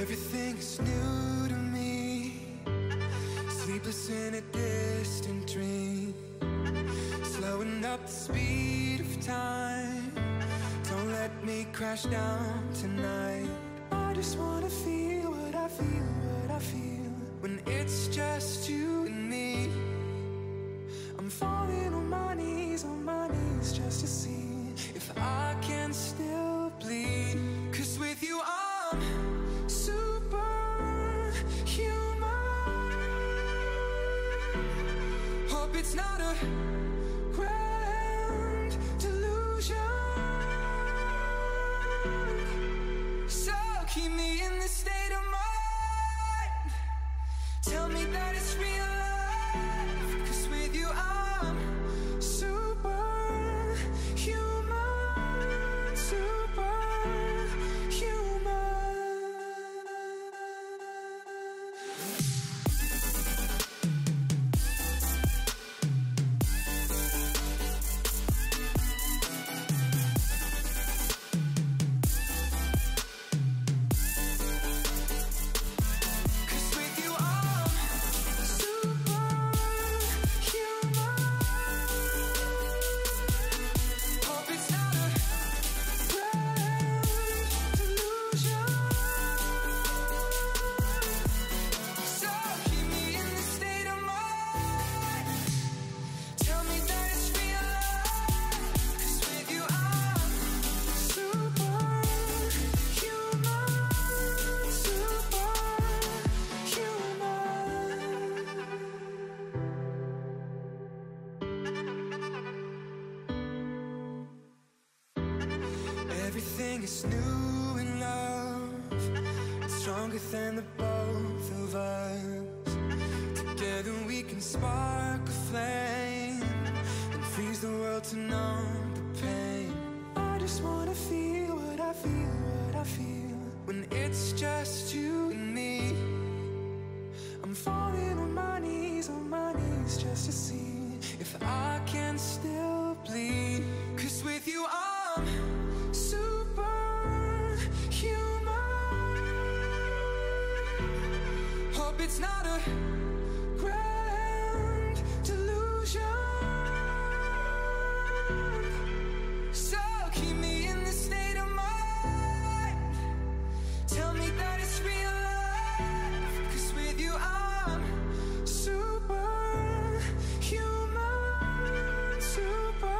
Everything's new to me, sleepless in a distant dream, slowing up the speed of time. crash down tonight. I just wanna feel what I feel, what I feel when it's just you and me. I'm falling on my knees just to see if I can still bleed. 'Cause with you I'm superhuman. Hope it's not a grand delusion. So keep me in this state of mind. Tell me that it's real life. 'Cause with you I'm superhuman, superhuman. Everything is new in love. It's stronger than the both of us. Together we can spark a flame and freeze the world to numb the pain. I just wanna feel what I feel, what I feel when it's just you and me. I'm falling on my knees just to see if I can still bleed. 'Cause with you I'm superhuman. Hope it's not a grand delusion. So keep me in this state of mind. Tell me that it's real life. 'Cause with you I'm superhuman, superhuman.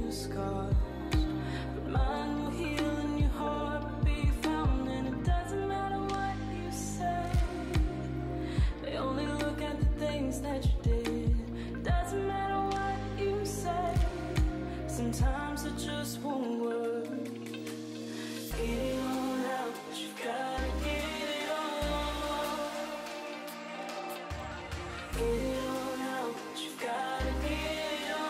Scars, but mine will heal and your heart will be found. And it doesn't matter what you say, they only look at the things that you did. Doesn't matter what you say, sometimes it just won't work. Get it on out, but you gotta get it on. Get it on out, but you gotta get it on.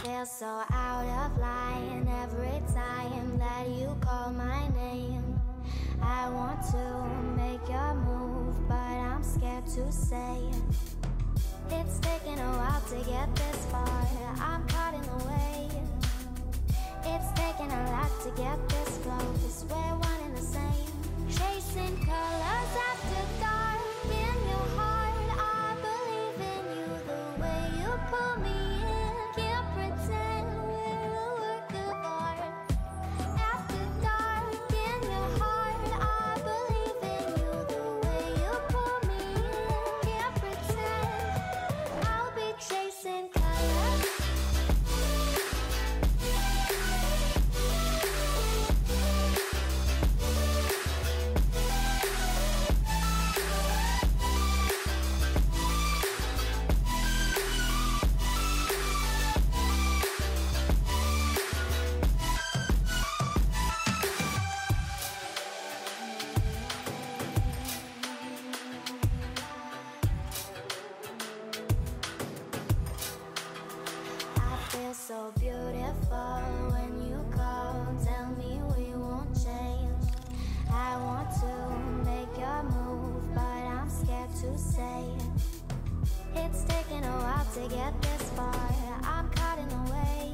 Feel so out of line every time that you call my name. I want to make your move, but I'm scared to say it. It's taken a while to get this far, I'm caught in the way. It's taken a lot to get this close, we're one and the same. Chasing colors after dark in your heart, I believe in you the way you pull me in. Can't pretend we're a work of art. After dark in your heart, I believe in you the way you pull me in. Can't pretend I'll be chasing colors. So beautiful when you call, tell me we won't change. I want to make your move, but I'm scared to say it. It's taken a while to get this far, I'm caught in the way.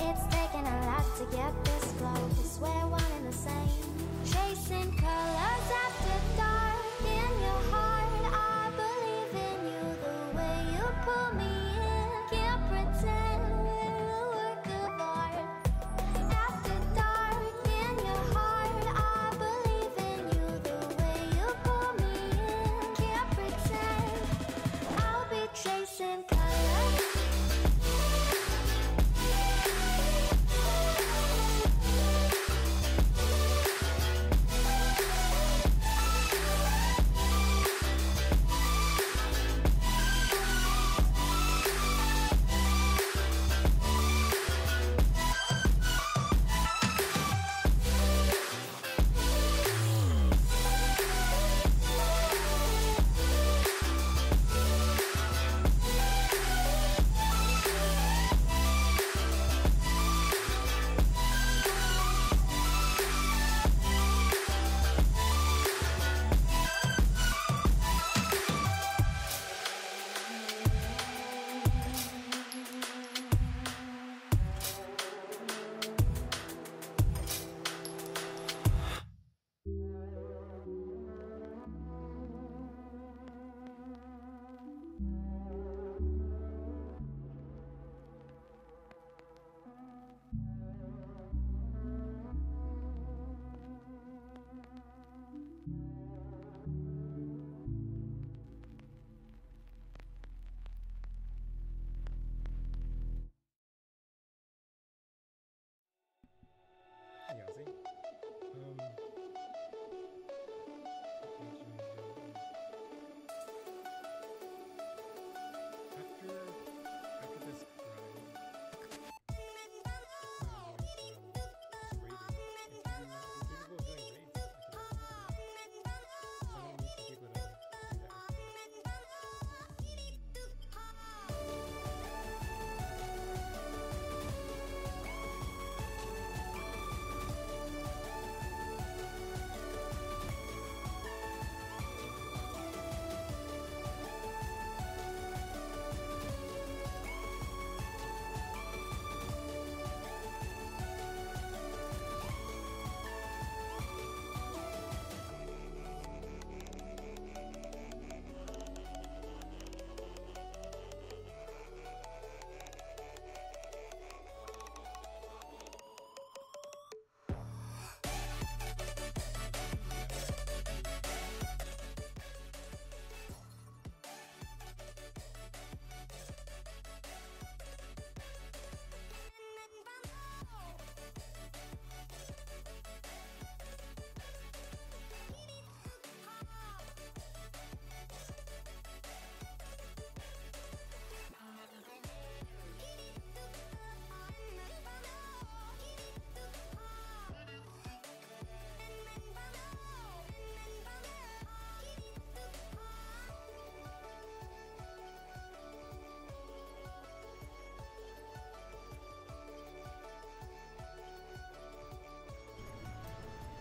It's taken a lot to get this close, we're one and the same. Chasing colors after dark in your heart, I believe in you the way you pull me in. Can't pretend we're a work of art. After dark in your heart, I believe in you the way you pull me in. Can't pretend I'll be chasing colors.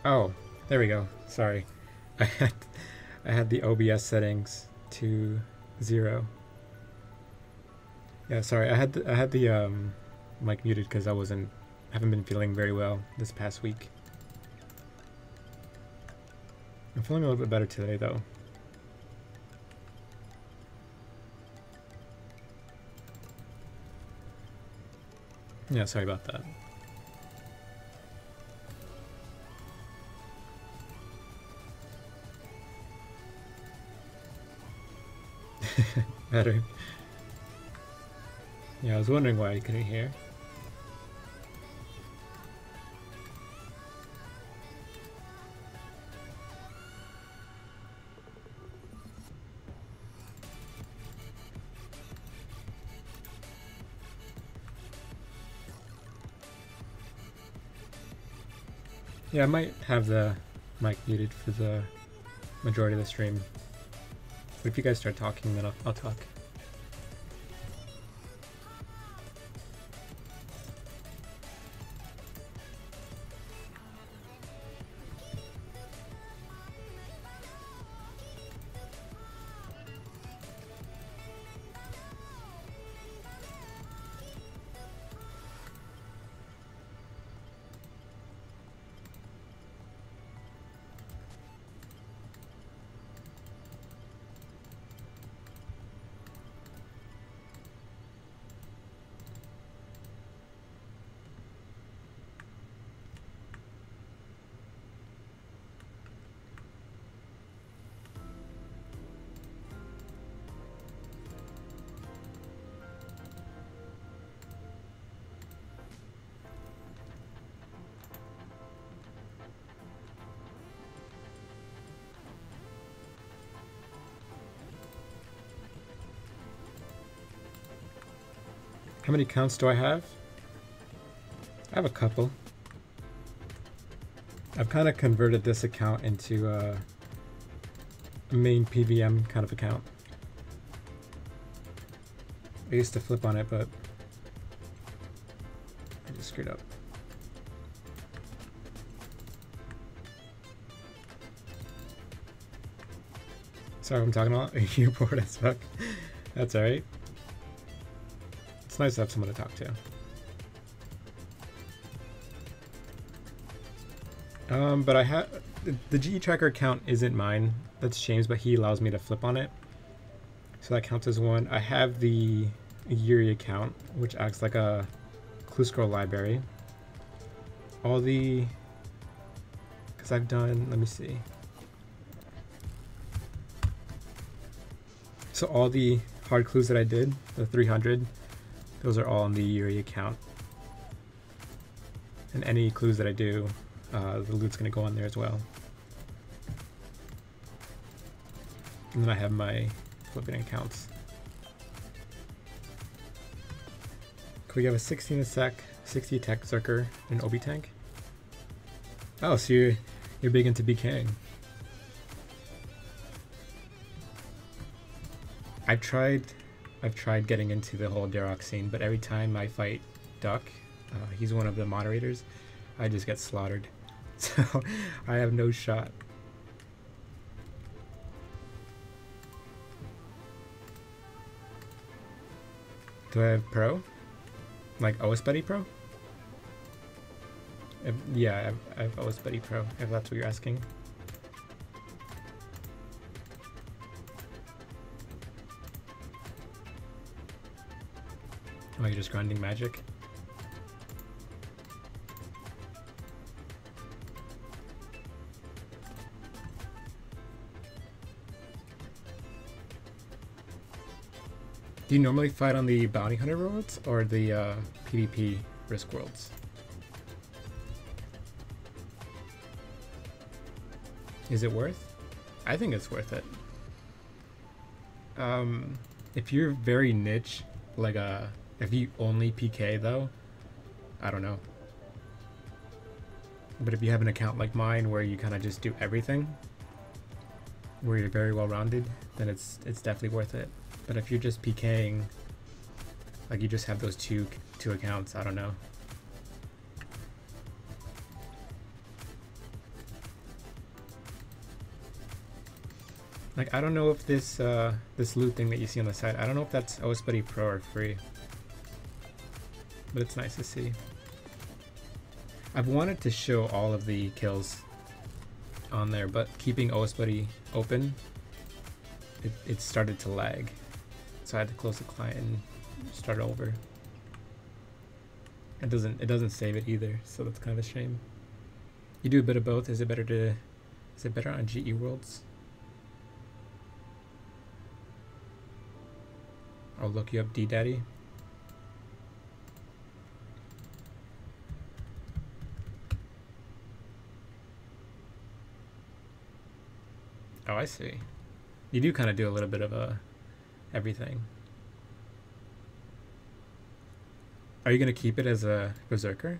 Oh, there we go. Sorry. I had the OBS settings to 0. Yeah, sorry. I had the mic muted because I haven't been feeling very well this past week. I'm feeling a little bit better today though. Yeah, sorry about that. Better. Yeah, I was wondering why I couldn't hear. Yeah, I might have the mic muted for the majority of the stream. But if you guys start talking, then I'll talk. How many accounts do I have? I have a couple. I've kind of converted this account into a main PVM kind of account. I used to flip on it, but I just screwed up. Sorry, I'm talking about. You're bored as fuck. That's alright. It's nice to have someone to talk to. But I have the GE tracker account isn't mine. That's James, but he allows me to flip on it, so that counts as one. I have the Yuri account, which acts like a clue scroll library. All the, because I've done, let me see. So all the hard clues that I did, the 300, those are all on the Yuri account. And any clues that I do the loot's gonna go on there as well. And then I have my flipping accounts. Could we have a 16 a sec, 60 tech Zerker, and an Obi tank? Oh, so you're big into BKing. I've tried getting into the whole Darok scene, but every time I fight Duck, he's one of the moderators, I just get slaughtered. So I have no shot. Do I have Pro? Like OS Buddy Pro? Yeah, I have OS Buddy Pro, if that's what you're asking. Oh, you're just grinding magic? Do you normally fight on the Bounty Hunter worlds or the PvP Risk worlds? Is it worth? I think it's worth it. If you're very niche, like if you only PK though, I don't know. But if you have an account like mine where you kind of just do everything, where you're very well rounded, then it's definitely worth it. But if you're just PKing, like you just have those two accounts, I don't know. Like I don't know if this this loot thing that you see on the side, I don't know if that's OS Buddy Pro or free. But it's nice to see. I've wanted to show all of the kills on there, but keeping OS Buddy open, it started to lag. So I had to close the client and start over. It doesn't save it either, so that's kind of a shame. You do a bit of both. Is it better on GE Worlds? I'll look you up, D Daddy. Oh, I see. You do kind of do a little bit of everything. Are you going to keep it as a Berserker?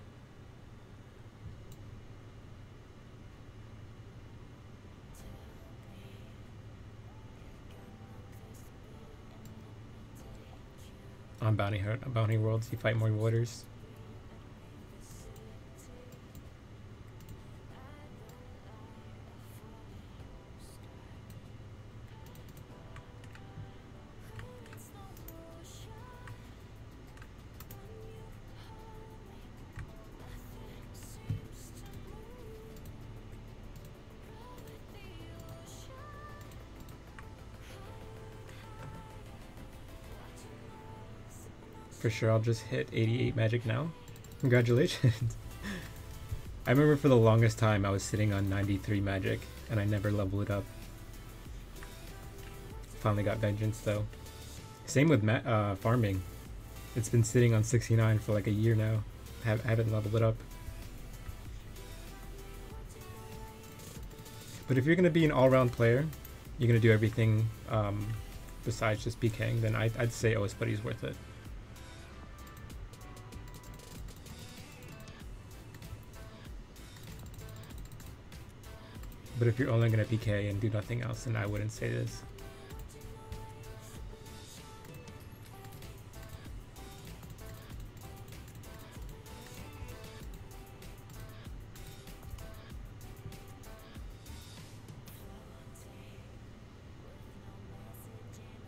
On Bounty Worlds, you fight more warriors. For sure, I'll just hit 88 magic now. Congratulations. I remember for the longest time I was sitting on 93 magic and I never leveled it up. Finally got vengeance though. Same with farming. It's been sitting on 69 for like a year now. Haven't leveled it up. But if you're going to be an all-round player, you're going to do everything besides just PKing, then I'd say OS Buddy is worth it. But if you're only going to PK and do nothing else, then I wouldn't say this.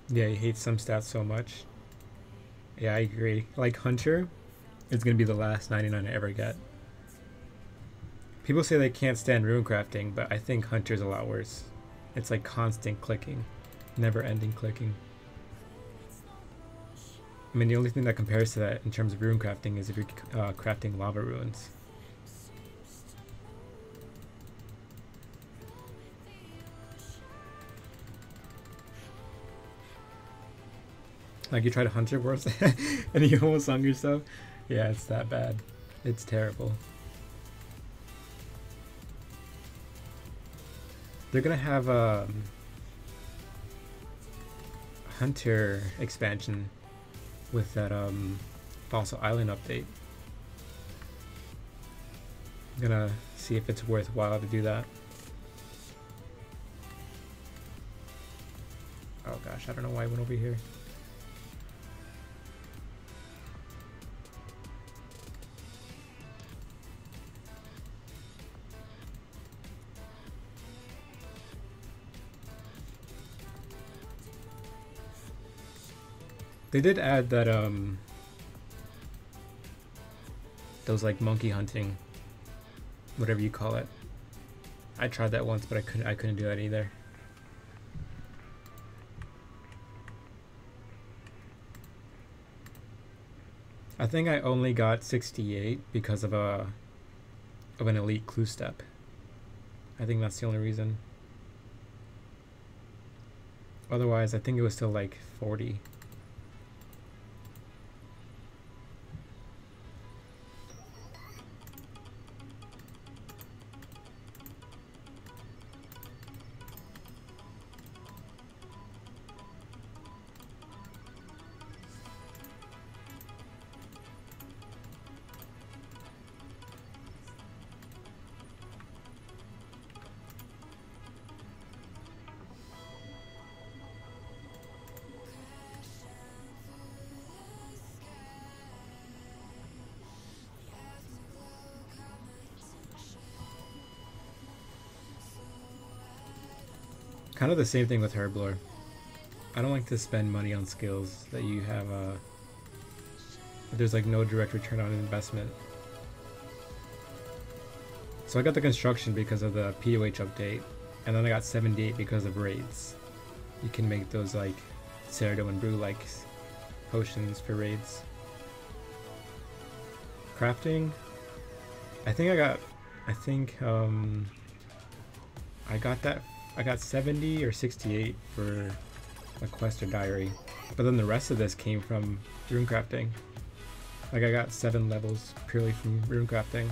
Yeah, he hates some stats so much. Yeah, I agree. Like Hunter is going to be the last 99 I ever get. People say they can't stand rune crafting, but I think Hunter's a lot worse. It's like constant clicking, never ending clicking. I mean, the only thing that compares to that in terms of rune crafting is if you're crafting lava runes. Like you tried Hunter Wars and you almost hung yourself? Yeah, it's that bad. It's terrible. They're gonna have a hunter expansion with that Fossil Island update. I'm gonna see if it's worthwhile to do that. Oh gosh, I don't know why I went over here. They did add that those like monkey hunting, whatever you call it. I tried that once, but I couldn't do that either. I think I only got 68 because of an elite clue step. I think that's the only reason. Otherwise, I think it was still like 40. Kind of the same thing with Herblore. I don't like to spend money on skills that you have there's like no direct return on investment. So I got the construction because of the POH update, and then I got 78 because of raids. You can make those like Cerdo and Brew like potions for raids. Crafting, I got 70 or 68 for a quest or diary, but then the rest of this came from rune crafting. Like I got 7 levels purely from rune crafting.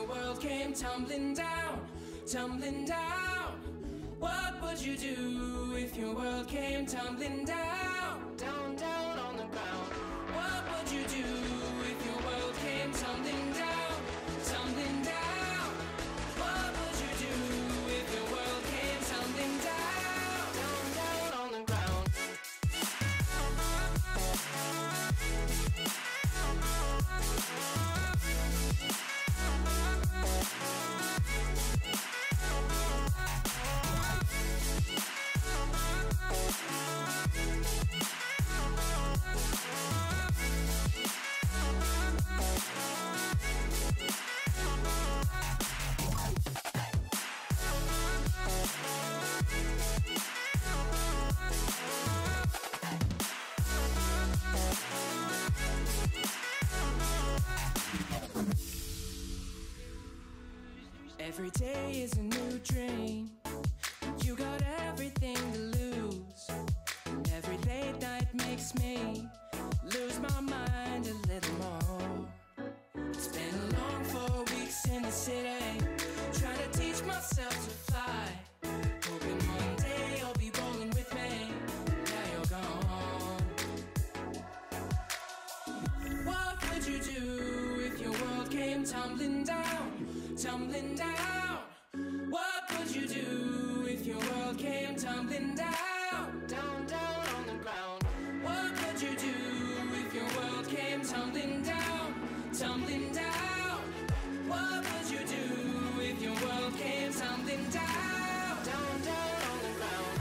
your world came tumbling down, tumbling down? What would you do if your world came tumbling down, down, down on the ground? What would you do if your world came tumbling down, tumbling down? What would you do if your world came tumbling down, down, down on the ground? Every day is a new dream. You got everything to lose, and every late night makes me lose my mind a little more. It's been a long 4 weeks in the city, trying to teach myself to fly, hoping one day you'll be rolling with me. Now you're gone. What would you do if your world came tumbling down, tumbling down? What would you do if your world came tumbling down, down, down on the ground? What would you do if your world came tumbling down, tumbling down? What would you do if your world came tumbling down, down, down on the ground?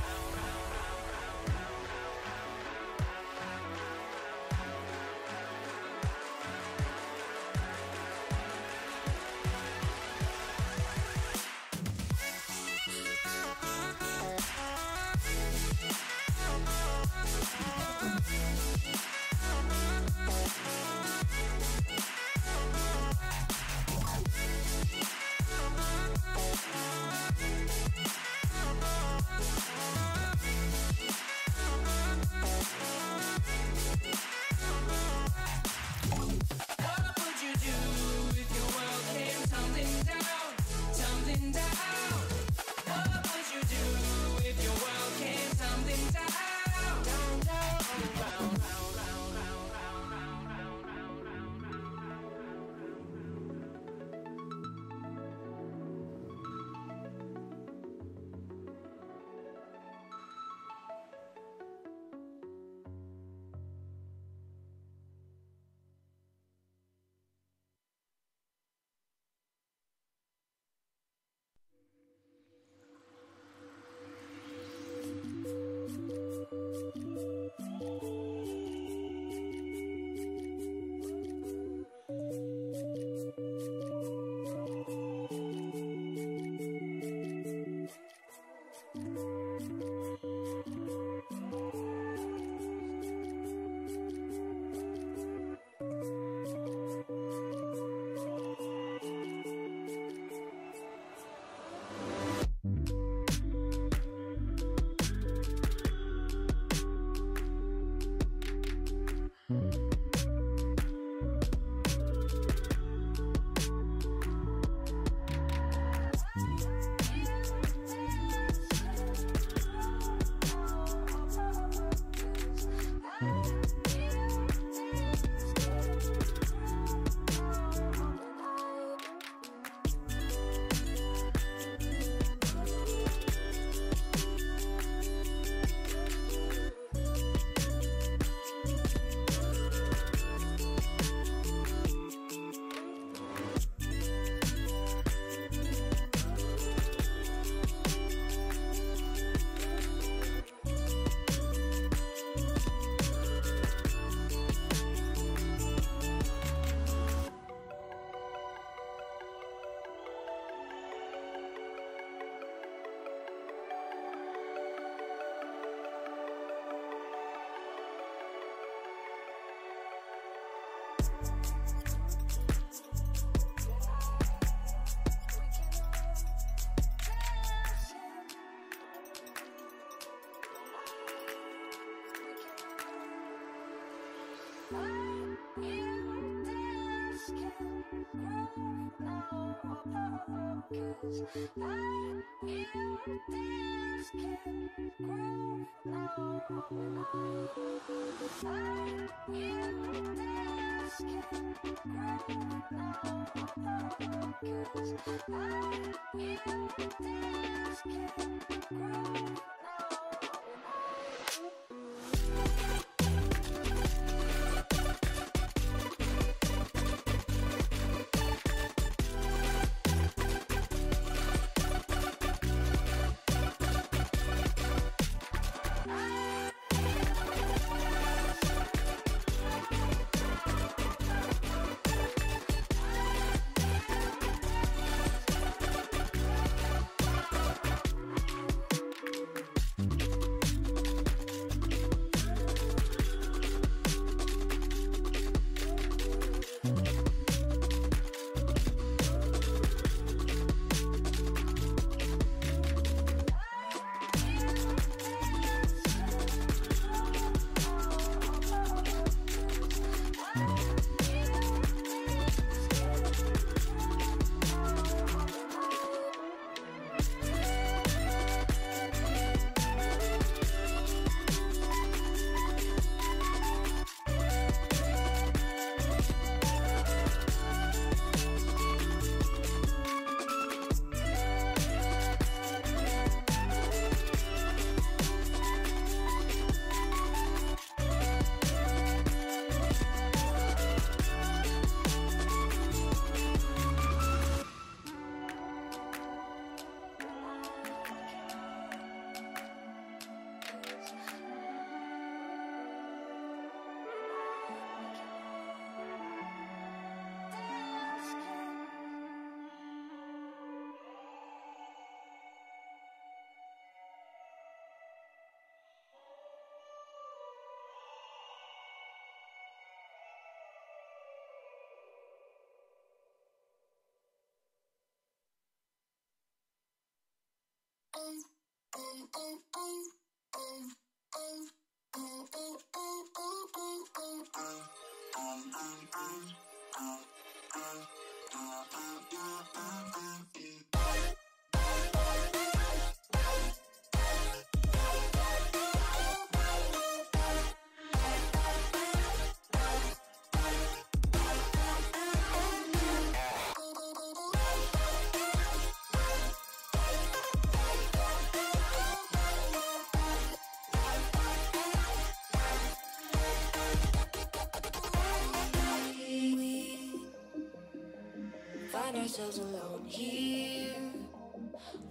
Find ourselves alone here,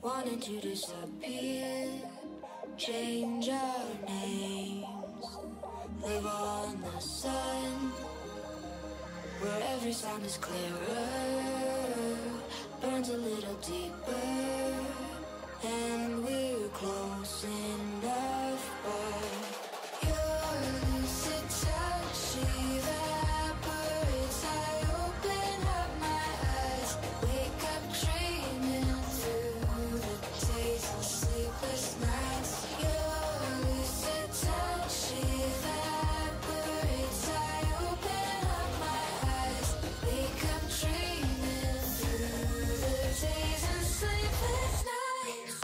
wanting to disappear. Change our names, live on the sun, where every sound is clearer, burns a little deeper, and we're close enough. But your lucid touch evaporates. I open up my eyes, wake up dreaming through the days and sleepless nights. Your lucid touch evaporates. I open up my eyes, wake up dreaming through the days and sleepless nights.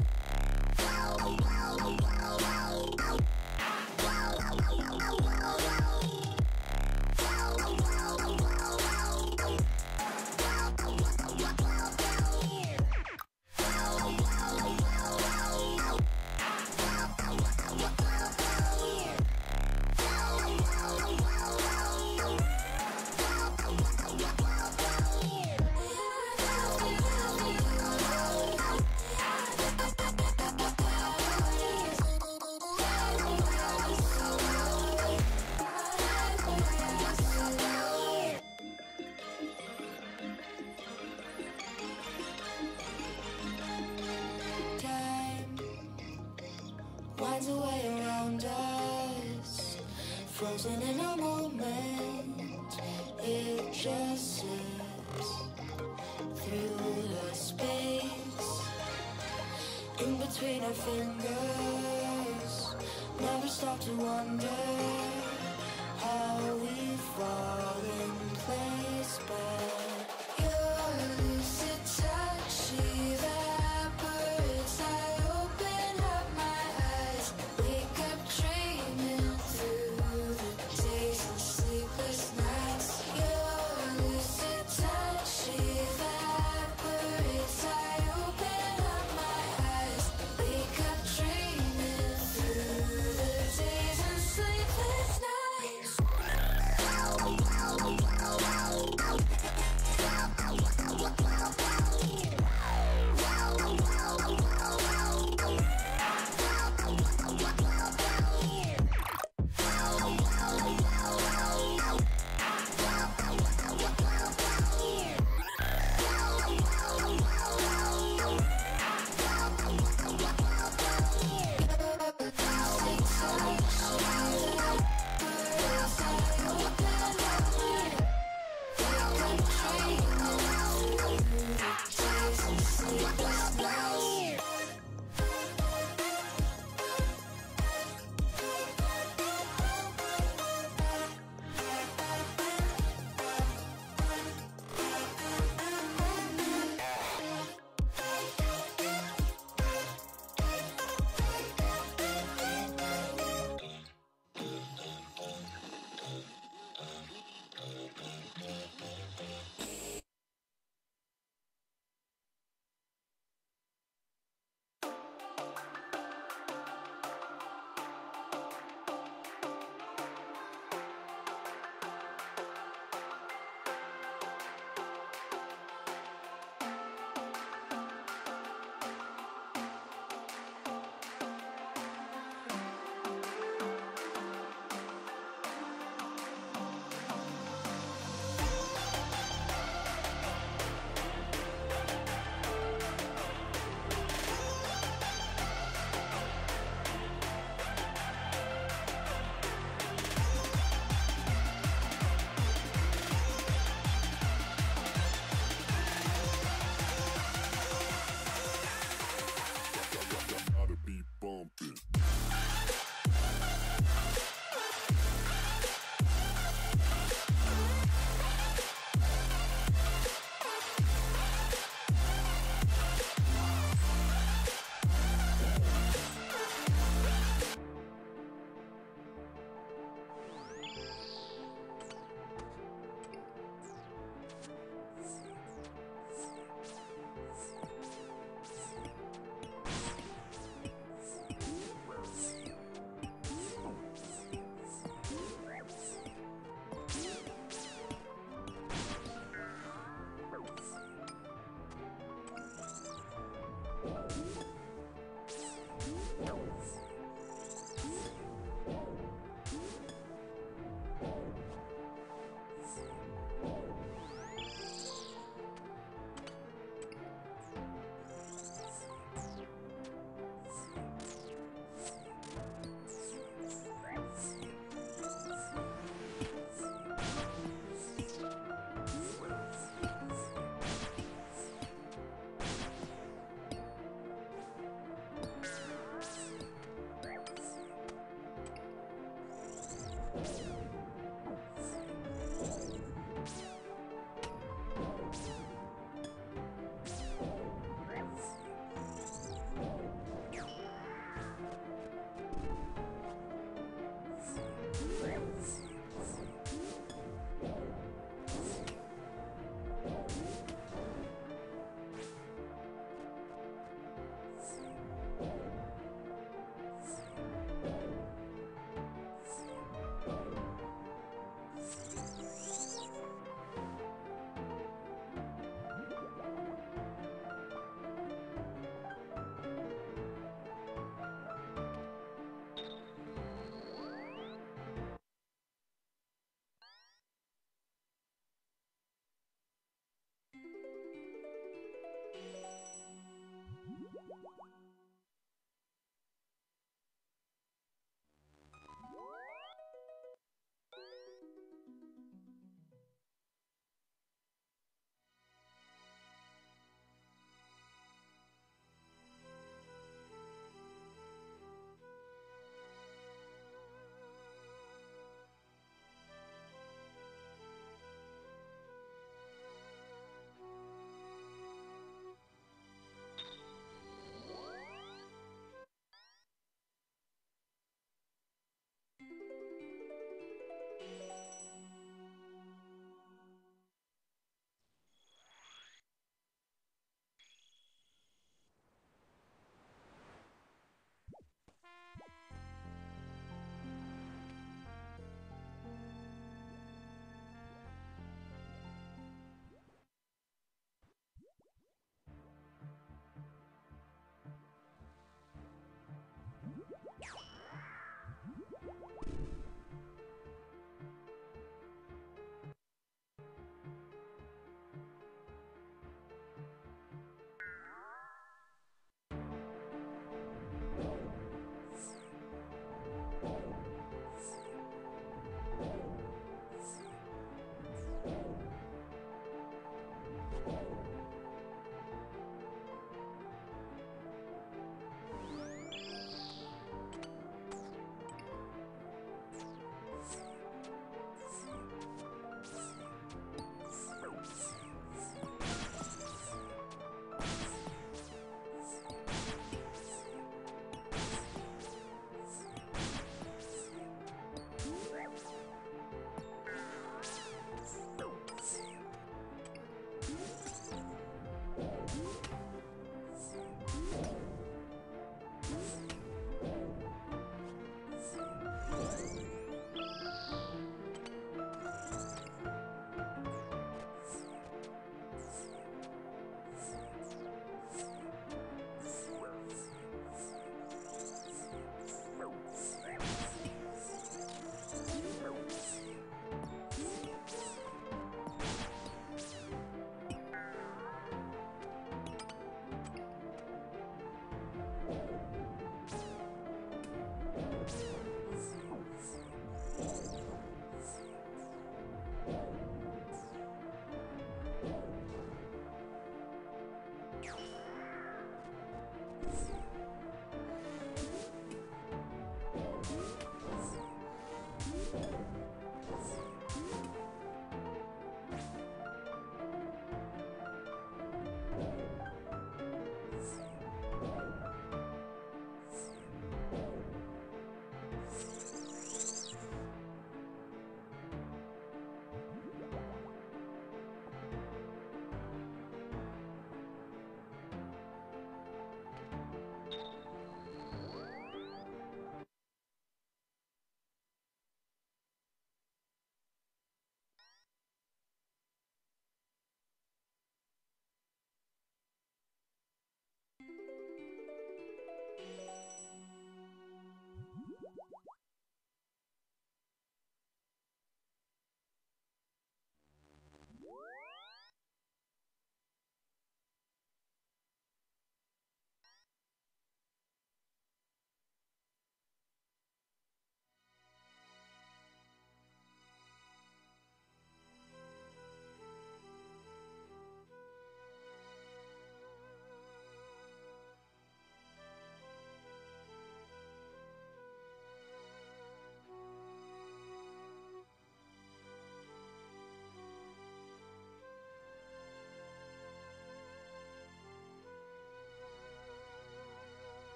Time winds away around us, frozen in a moment. It just slips through the space in between our fingers. Never stop to wonder how we fall in place, but your lucid touch evaporates.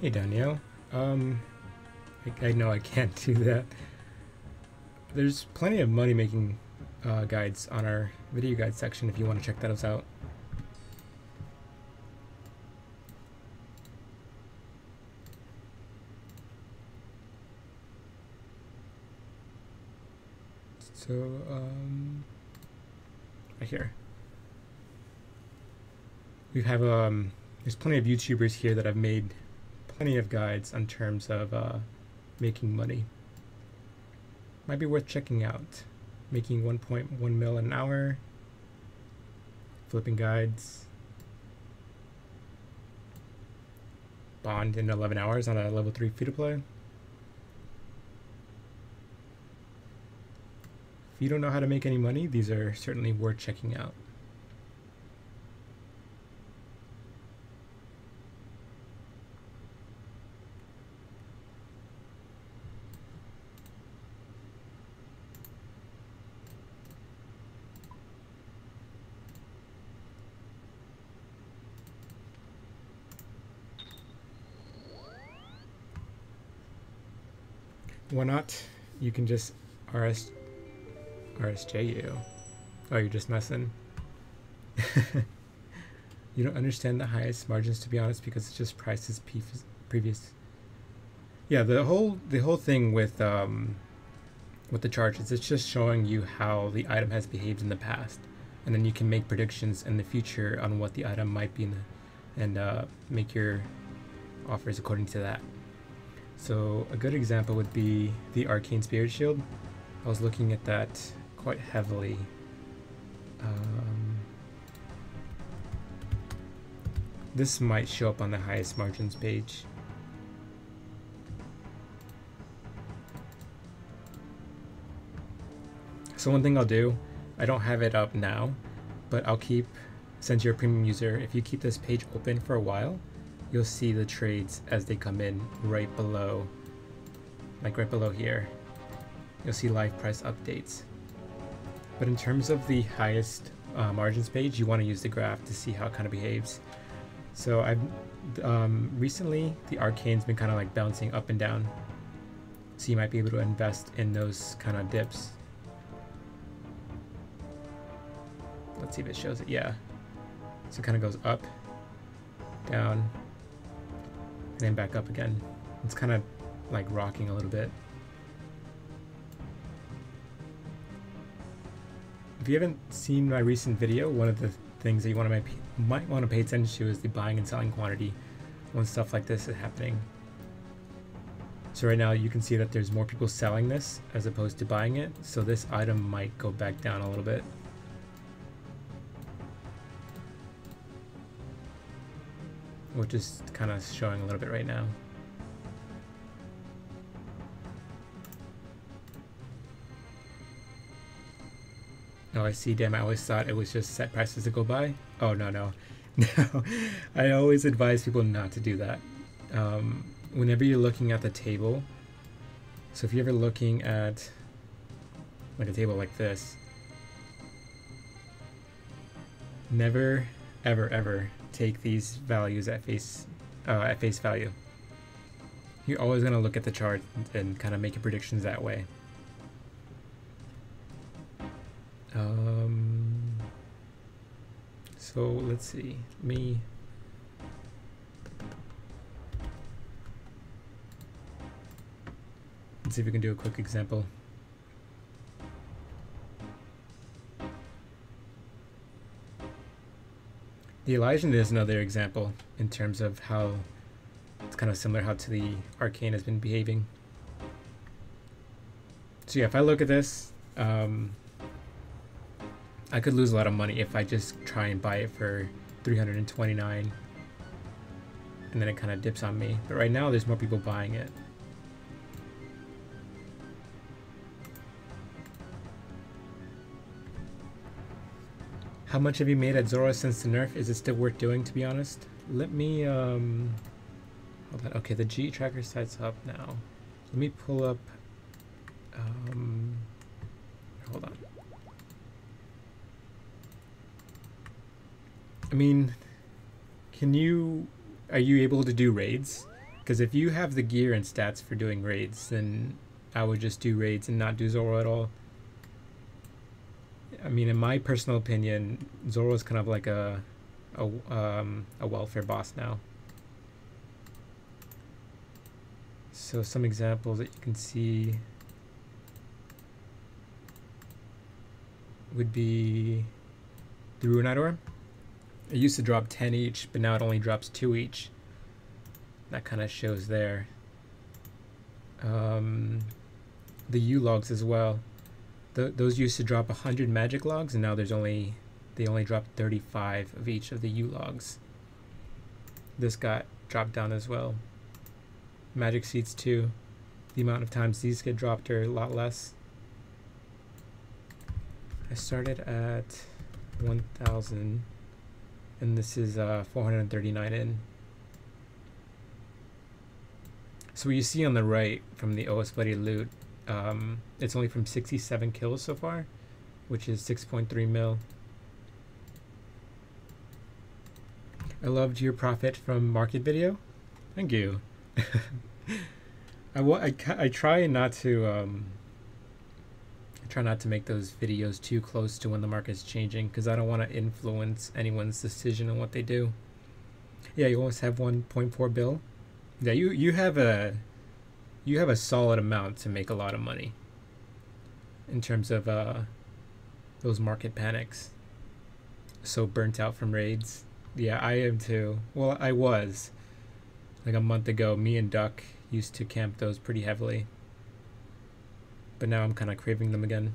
Hey Danielle. I know I can't do that. There's plenty of money making guides on our video guide section if you want to check those out. So, right here. We have, there's plenty of YouTubers here that have made plenty of guides on terms of making money. Might be worth checking out. Making 1.1 mil an hour. Flipping guides. Bond in 11 hours on a level 3 free-to-play. If you don't know how to make any money, these are certainly worth checking out. Why not? You can just RSJ you. Oh, you're just messing. You don't understand the highest margins, to be honest, because it's just prices previous. Yeah, the whole thing with the charges, it's just showing you how the item has behaved in the past, and then you can make predictions in the future on what the item might be and make your offers according to that. So a good example would be the Arcane Spirit Shield. I was looking at that quite heavily. This might show up on the highest margins page. So one thing I'll do, I don't have it up now, but I'll keep, since you're a premium user, if you keep this page open for a while, you'll see the trades as they come in right below, like right below here. You'll see live price updates. But in terms of the highest margins page, you want to use the graph to see how it kind of behaves. So I've recently the Arcane's been kind of like bouncing up and down, so you might be able to invest in those kind of dips. Let's see if it shows it. Yeah, so it kind of goes up, down, and then back up again. It's kind of like rocking a little bit. If you haven't seen my recent video, one of the things that you might want to pay attention to is the buying and selling quantity when stuff like this is happening. So right now you can see that there's more people selling this as opposed to buying it, so this item might go back down a little bit. Which is kind of showing a little bit right now. Oh, I see. Damn, I always thought it was just set prices to go by. Oh, no. No. I always advise people not to do that. Whenever you're looking at the table, so if you're ever looking at like a table like this, never, ever take these values at face value. You're always going to look at the chart and kind of make your predictions that way. So let's see. Let's see if we can do a quick example. The Elysian is another example in terms of how it's kind of similar how to the Arcane has been behaving. So yeah, if I look at this, I could lose a lot of money if I just try and buy it for 329 and then it kind of dips on me. But right now there's more people buying it. How much have you made at Zulrah since the nerf? Is it still worth doing, to be honest? Let me, hold on. Okay, the G tracker site's up now. Let me pull up, hold on. I mean, are you able to do raids Because if you have the gear and stats for doing raids, then I would just do raids and not do Zulrah at all. I mean, in my personal opinion, Zulrah is kind of like a welfare boss now. So some examples that you can see would be the Ruinidor. It used to drop 10 each, but now it only drops 2 each. That kind of shows there. The U-logs as well. Those used to drop 100 magic logs, and now they only drop 35 of each of the U-logs. This got dropped down as well. Magic seeds too. The amount of times these get dropped are a lot less. I started at 1,000, and this is 439 in. So what you see on the right from the OSRS loot, it's only from 67 kills so far, which is 6.3 mil. I loved your profit from market video. Thank you. I try not to make those videos too close to when the market's changing, because I don't want to influence anyone's decision on what they do. Yeah, you always have 1.4 bill. Yeah, you have a solid amount to make a lot of money in terms of those market panics. So burnt out from raids. Yeah, I am too. Well, I was like a month ago. Me and Duck used to camp those pretty heavily, but now I'm kind of craving them again.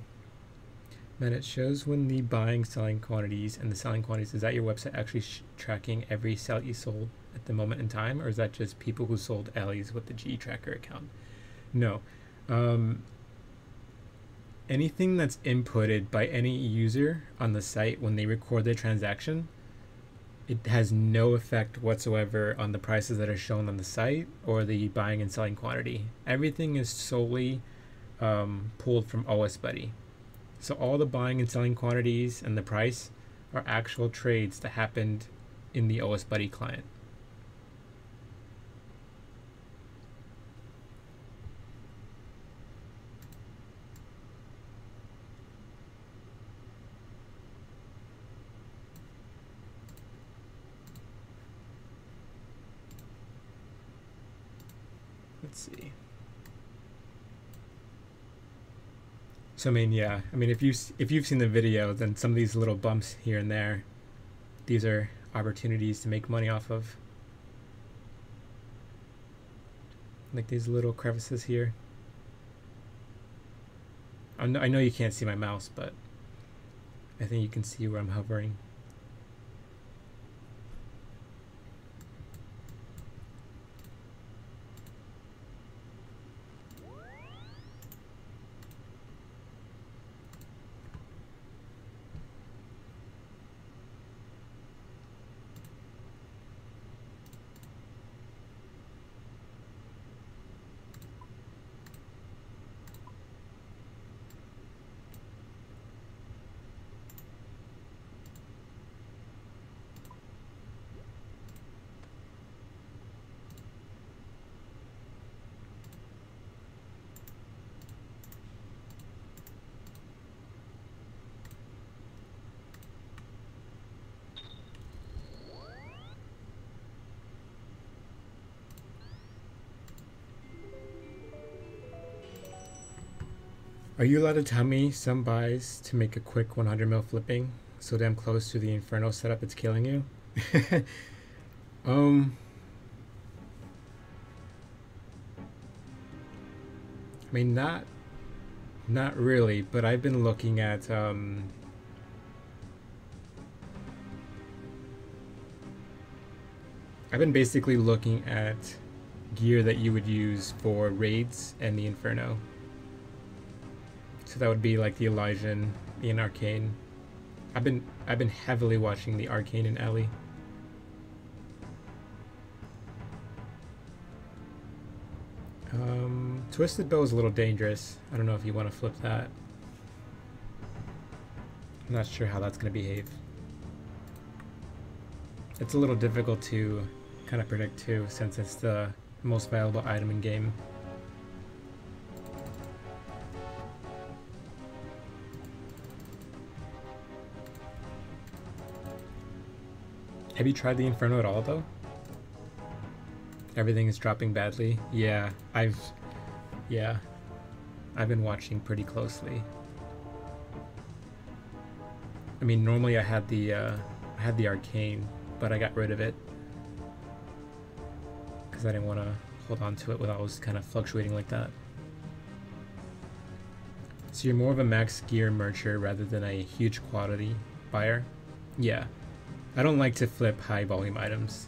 Man, it shows when the buying, selling quantities and the selling quantities. Is that your website actually tracking every sell you sold at the moment in time, or is that just people who sold alleys with the GE tracker account? No. Anything that's inputted by any user on the site when they record their transaction, it has no effect whatsoever on the prices that are shown on the site or the buying and selling quantity. Everything is solely pulled from OSBuddy. So all the buying and selling quantities and the price are actual trades that happened in the OSBuddy client. Let's see. So I mean, yeah. I mean, if you've seen the video, then some of these little bumps here and there, these are opportunities to make money off of. Like these little crevices here. I know you can't see my mouse, but I think you can see where I'm hovering. Are you allowed to tell me some buys to make a quick 100 mil flipping so damn close to the Inferno setup it's killing you? I mean, not really, but I've been looking at I've been basically looking at gear that you would use for raids and the Inferno. So that would be like the Elysian, the Arcane. I've been heavily watching the Arcane and Ellie. Twisted Bow is a little dangerous. I don't know if you want to flip that. I'm not sure how that's going to behave. It's a little difficult to kind of predict too, since it's the most valuable item in game. Have you tried the Inferno at all though? Everything is dropping badly. Yeah, I've been watching pretty closely. I mean, normally I had the Arcane, but I got rid of it because I didn't want to hold on to it without it was kind of fluctuating like that. So you're more of a max gear mercher rather than a huge quantity buyer? Yeah. I don't like to flip high volume items.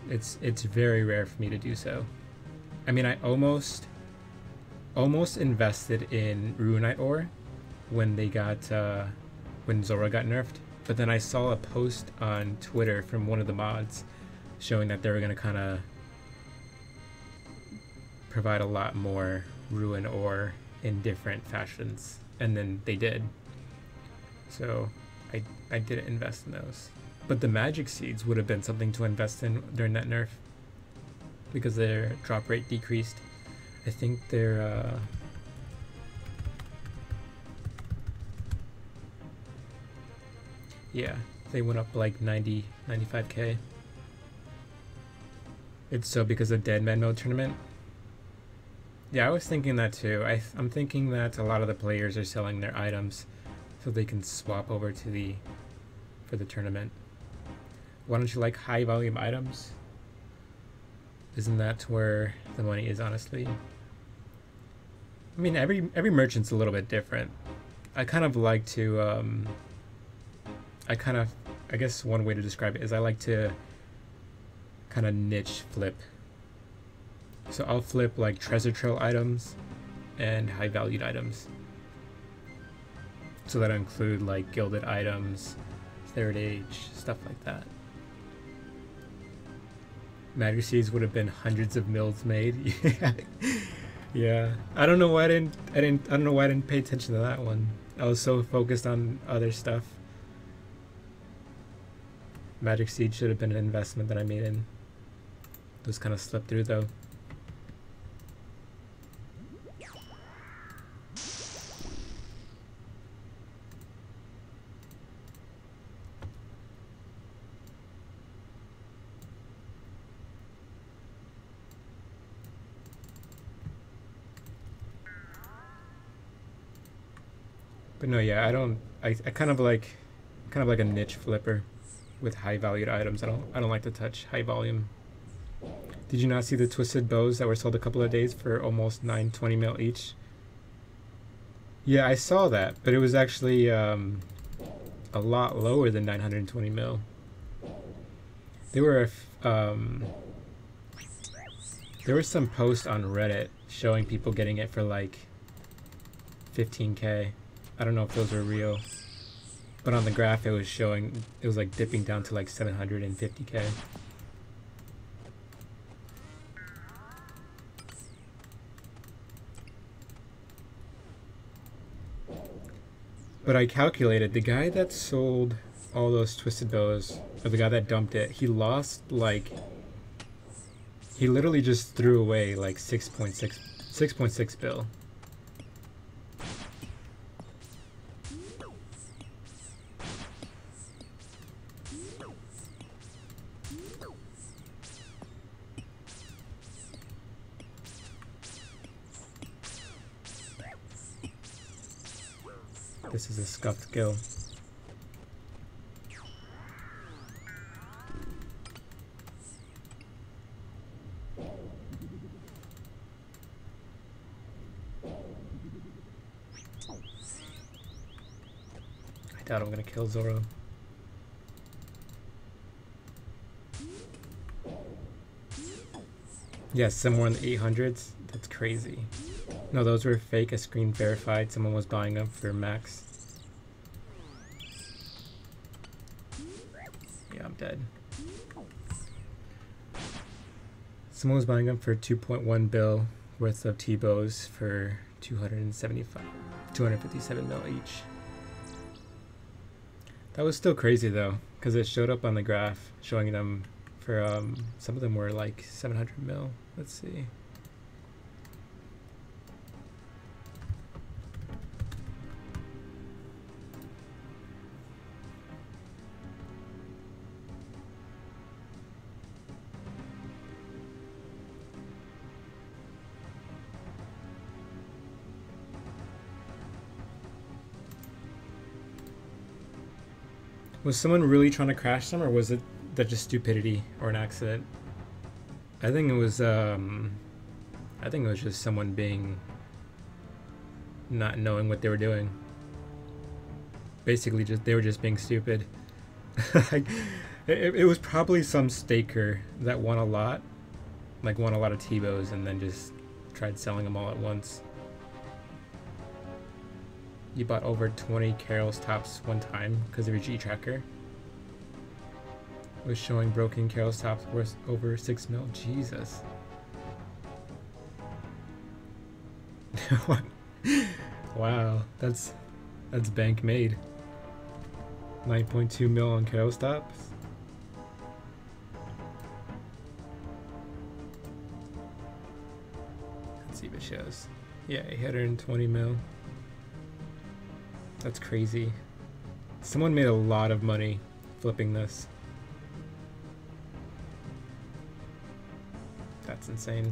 It's very rare for me to do so. I mean, I almost invested in Ruinite ore when they got when Zulrah got nerfed, but then I saw a post on Twitter from one of the mods showing that they were gonna kind of provide a lot more Ruin ore in different fashions, and then they did. So I didn't invest in those. But the magic seeds would have been something to invest in during that nerf because their drop rate decreased. I think they're yeah, they went up like 95k. It's so because of Dead Man Mode tournament. Yeah, I was thinking that too. I'm thinking that a lot of the players are selling their items so they can swap over to for the tournament. Why don't you like high volume items? Isn't that where the money is, honestly? I mean, every merchant's a little bit different. I kind of like to I guess one way to describe it is I like to kind of niche flip. So I'll flip like treasure trail items and high valued items. So that'll include like gilded items, third age, stuff like that. Magic seeds would have been hundreds of mils made. Yeah. I don't know why I don't know why I didn't pay attention to that one. I was so focused on other stuff. Magic seed should have been an investment that I made in. Those kind of slipped through though. But no, yeah, I kind of like a niche flipper with high valued items. I don't like to touch high volume. Did you not see the twisted bows that were sold a couple of days for almost 920 mil each? Yeah, I saw that, but it was actually a lot lower than 920 mil. There were some posts on Reddit showing people getting it for like 15k. I don't know if those are real, but on the graph it was showing it was like dipping down to like 750k. But I calculated the guy that sold all those twisted bows, or the guy that dumped it, he lost like, he literally just threw away like 6.6 bill. This is a scuffed gill. I doubt I'm gonna kill Zulrah. Yeah, somewhere in the 800s. That's crazy. No, those were fake. A screen verified. Someone was buying them for max. Yeah, I'm dead. Someone was buying them for 2.1 bill worth of T-bows for 257 mil each. That was still crazy though, because it showed up on the graph showing them For some of them were like 700 mil. Let's see. Was someone really trying to crash them, or was it that just stupidity or an accident? I think it was just someone being not knowing what they were doing. Basically, they were just being stupid. Like, it was probably some staker that won a lot, like won a lot of T-bows, and then just tried selling them all at once. You bought over 20 Carol's tops one time because of your G-Tracker. Was showing broken Carol's tops worth over 6 mil. Jesus. What? Wow, that's bank made. 9.2 mil on Carol's tops. Let's see if it shows. Yeah, 820 mil. That's crazy. Someone made a lot of money flipping this. That's insane.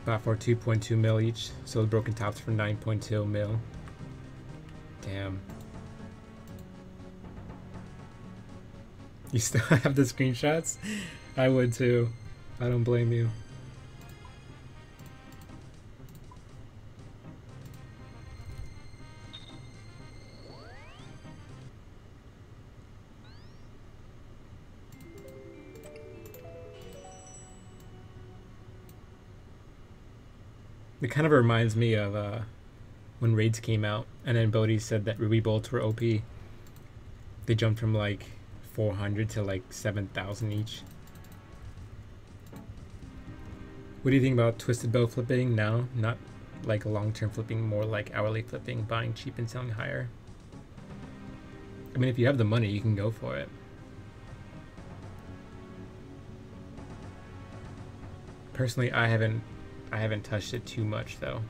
Bought for 2.2 mil each, sold broken tops for 9.2 mil. Damn. You still have the screenshots? I would too. I don't blame you. It kind of reminds me of when raids came out, and then Bodhi said that Ruby bolts were OP. They jumped from like 400 to like 7,000 each. What do you think about twisted bow flipping now? Not like long-term flipping, more like hourly flipping, buying cheap and selling higher. I mean, if you have the money, you can go for it. Personally, I haven't touched it too much though.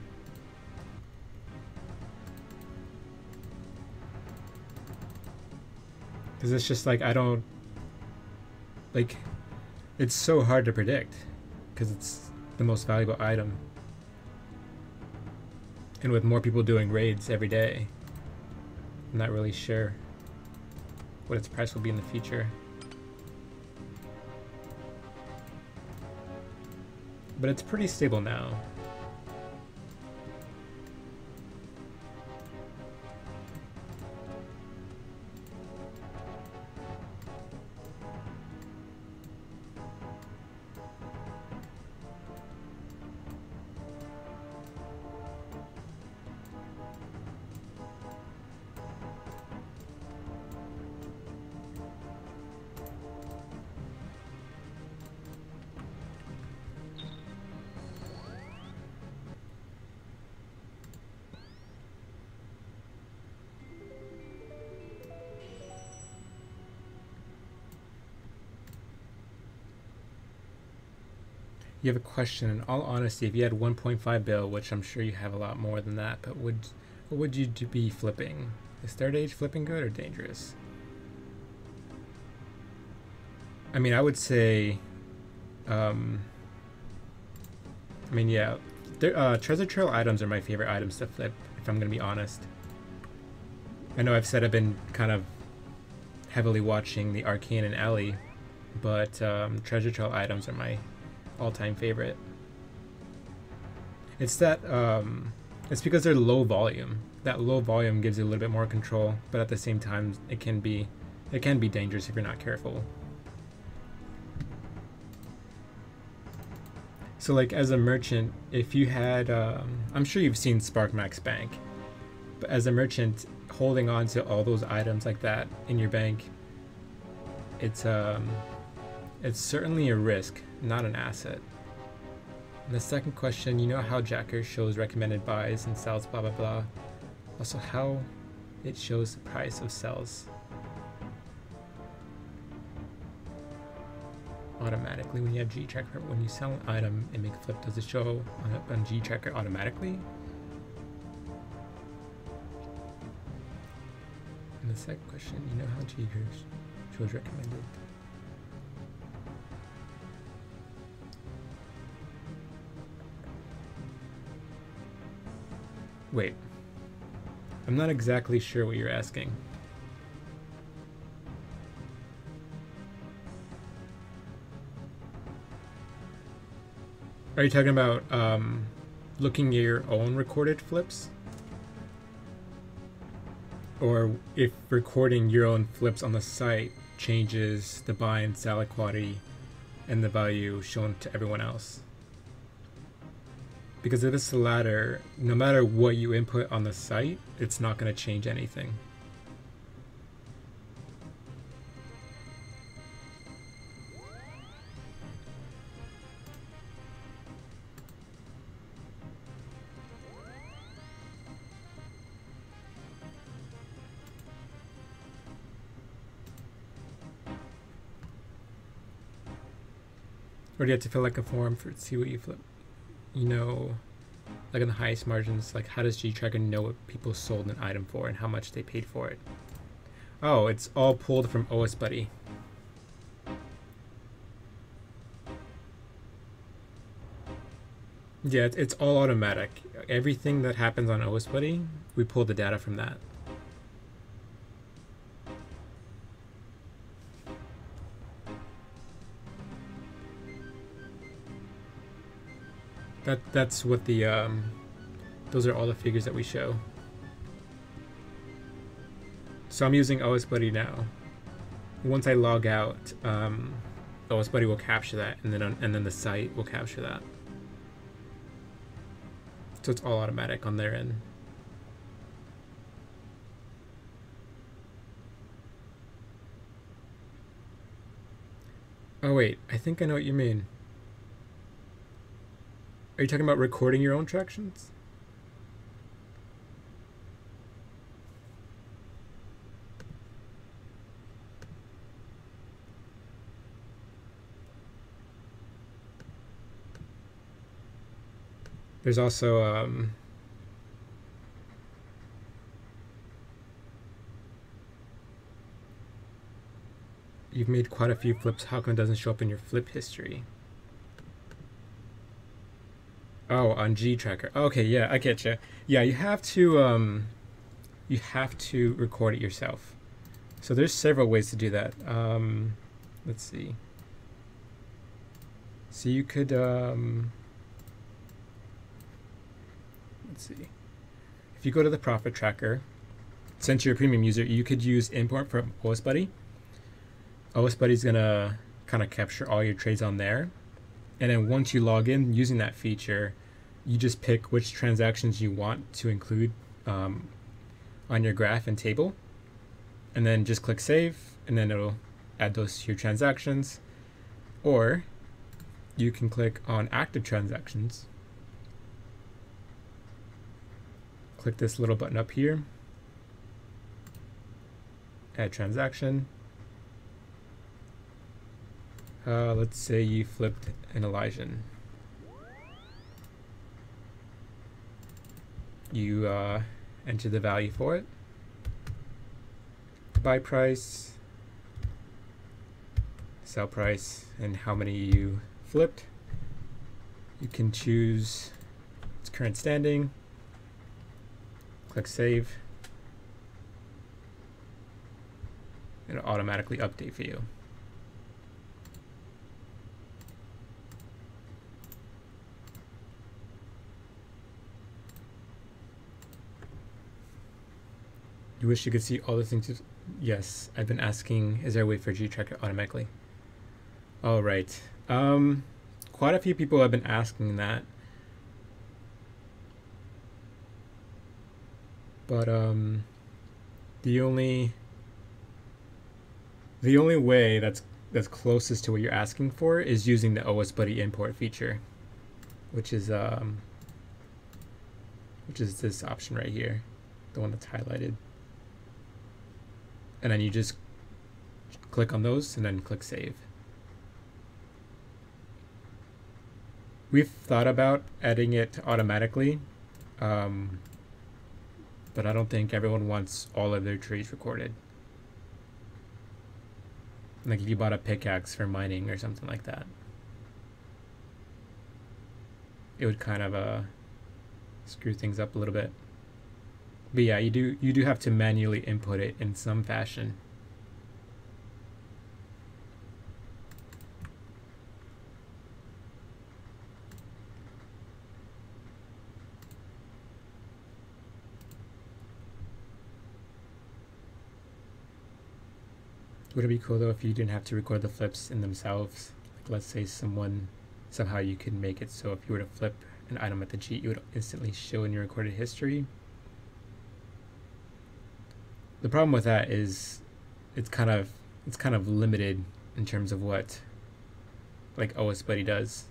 Because it's just like, I don't, like, it's so hard to predict because it's the most valuable item. And with more people doing raids every day, I'm not really sure what its price will be in the future. But it's pretty stable now. You have a question. In all honesty, if you had 1.5 bill, which I'm sure you have a lot more than that, but what would you be flipping? Is third age flipping good or dangerous? I mean, I would say, I mean, yeah, treasure trail items are my favorite items to flip, if I'm gonna be honest. I know I've said I've been kind of heavily watching the Arcane and Alley, but treasure trail items are my all-time favorite. It's that it's because they're low volume. That low volume gives you a little bit more control, but at the same time it can be dangerous if you're not careful. So like as a merchant, if you had I'm sure you've seen Spark Max Bank, but as a merchant holding on to all those items like that in your bank, it's certainly a risk, not an asset. And the second question, you know how Jacker shows recommended buys and sells, blah, blah, blah. Also how it shows the price of sells automatically when you have G-Tracker. When you sell an item and make a flip, does it show on G-Tracker automatically? And the second question, you know how G-Tracker shows recommended. Wait, I'm not exactly sure what you're asking. Are you talking about looking at your own recorded flips? Or if recording your own flips on the site changes the buy and sell equality and the value shown to everyone else? Because if it's the latter, no matter what you input on the site, it's not going to change anything. Or do you have to fill like a form to see what you flip? You know, like in the highest margins, like how does G-Tracker know what people sold an item for and how much they paid for it? Oh, it's all pulled from OSBuddy. Yeah, it's all automatic. Everything that happens on OSBuddy, we pull the data from that. That's what the those are all the figures that we show. So I'm using OSBuddy now. Once I log out, OSBuddy will capture that, and then the site will capture that. So it's all automatic on their end. Oh wait, I think I know what you mean. Are you talking about recording your own tractions? There's also you've made quite a few flips. How come it doesn't show up in your flip history? Oh, on G-Tracker. Okay, yeah, I get you. Yeah, you have to record it yourself. So there's several ways to do that. Let's see. So you could let's see. If you go to the profit tracker, since you're a premium user, you could use import from OSBuddy. OSBuddy's gonna kind of capture all your trades on there. And then once you log in using that feature, you just pick which transactions you want to include on your graph and table. And then just click save, and then it'll add those to your transactions. Or you can click on active transactions. Click this little button up here. Add transaction. Let's say you flipped an Elysian. You enter the value for it, buy price, sell price, and how many you flipped. You can choose its current standing, click save, and it'll automatically update for you. You wish you could see all the things. Yes, I've been asking, is there a way for G-Tracker automatically? All right. Quite a few people have been asking that. But the only way that's closest to what you're asking for is using the OSBuddy import feature. which is this option right here, the one that's highlighted. And then you just click on those and then click save. We've thought about adding it automatically, but I don't think everyone wants all of their trees recorded. Like if you bought a pickaxe for mining or something like that, it would kind of screw things up a little bit. But yeah, you do have to manually input it in some fashion. Would it be cool though if you didn't have to record the flips in themselves? Like let's say somehow you could make it so if you were to flip an item at the cheat, you would instantly show in your recorded history. The problem with that is it's kind of limited in terms of what like OS Buddy does.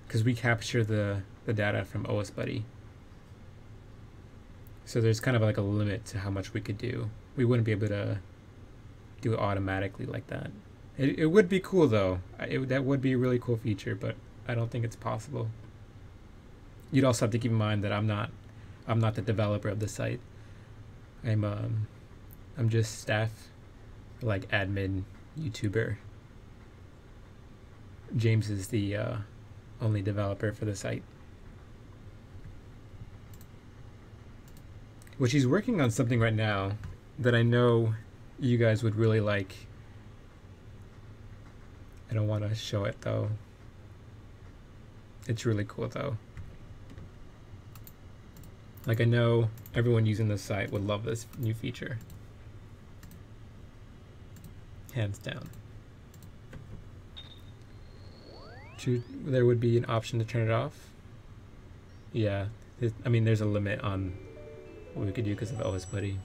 Because we capture the data from OS Buddy. So there's kind of like a limit to how much we could do. We wouldn't be able to do it automatically like that. It would be cool though. That would be a really cool feature, but I don't think it's possible. You'd also have to keep in mind that I'm not the developer of the site. I'm just staff, like admin YouTuber. James is the only developer for the site. Which he's working on something right now that I know you guys would really like. I don't want to show it though. It's really cool though. Like I know everyone using this site would love this new feature. Hands down. There would be an option to turn it off. Yeah, I mean there's a limit on what we could do because of OS Buddy.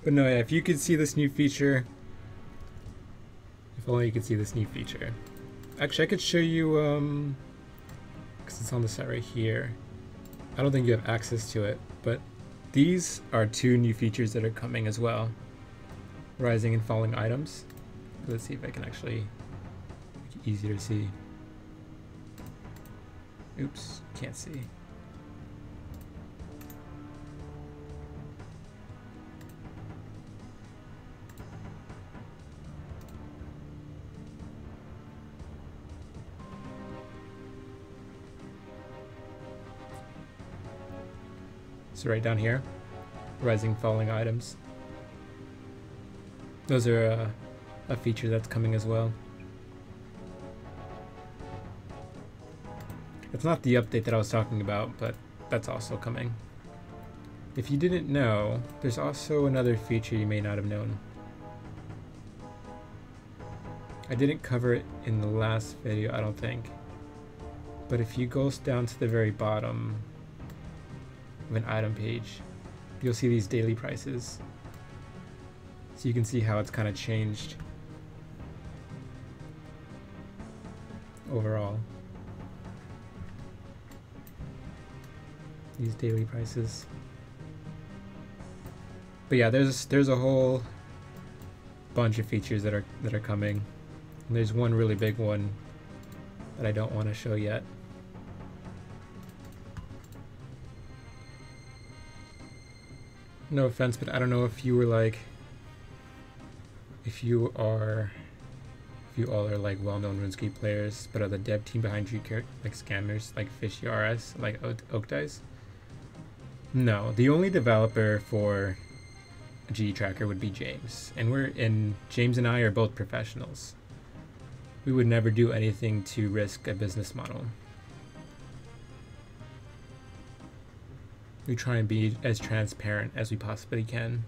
But no, yeah, if you could see this new feature, if only you could see this new feature. Actually, I could show you, because it's on the site right here. I don't think you have access to it, but these are two new features that are coming as well. Rising and falling items. Let's see if I can actually make it easier to see. Oops, can't see. So right down here, rising, falling items. Those are a feature that's coming as well. It's not the update that I was talking about, but that's also coming. If you didn't know, there's also another feature you may not have known. I didn't cover it in the last video, I don't think. But if you go down to the very bottom of an item page, you'll see these daily prices. So you can see how it's kind of changed overall. These daily prices. But yeah, there's a whole bunch of features that are coming. And there's one really big one that I don't want to show yet. No offense, but I don't know if you were like, if you all are like well-known RuneScape players, but are the dev team behind GCart like scammers like Fishy RS, like Oak Dice? No, the only developer for GE Tracker would be James, and James and I are both professionals. We would never do anything to risk a business model. We try and be as transparent as we possibly can.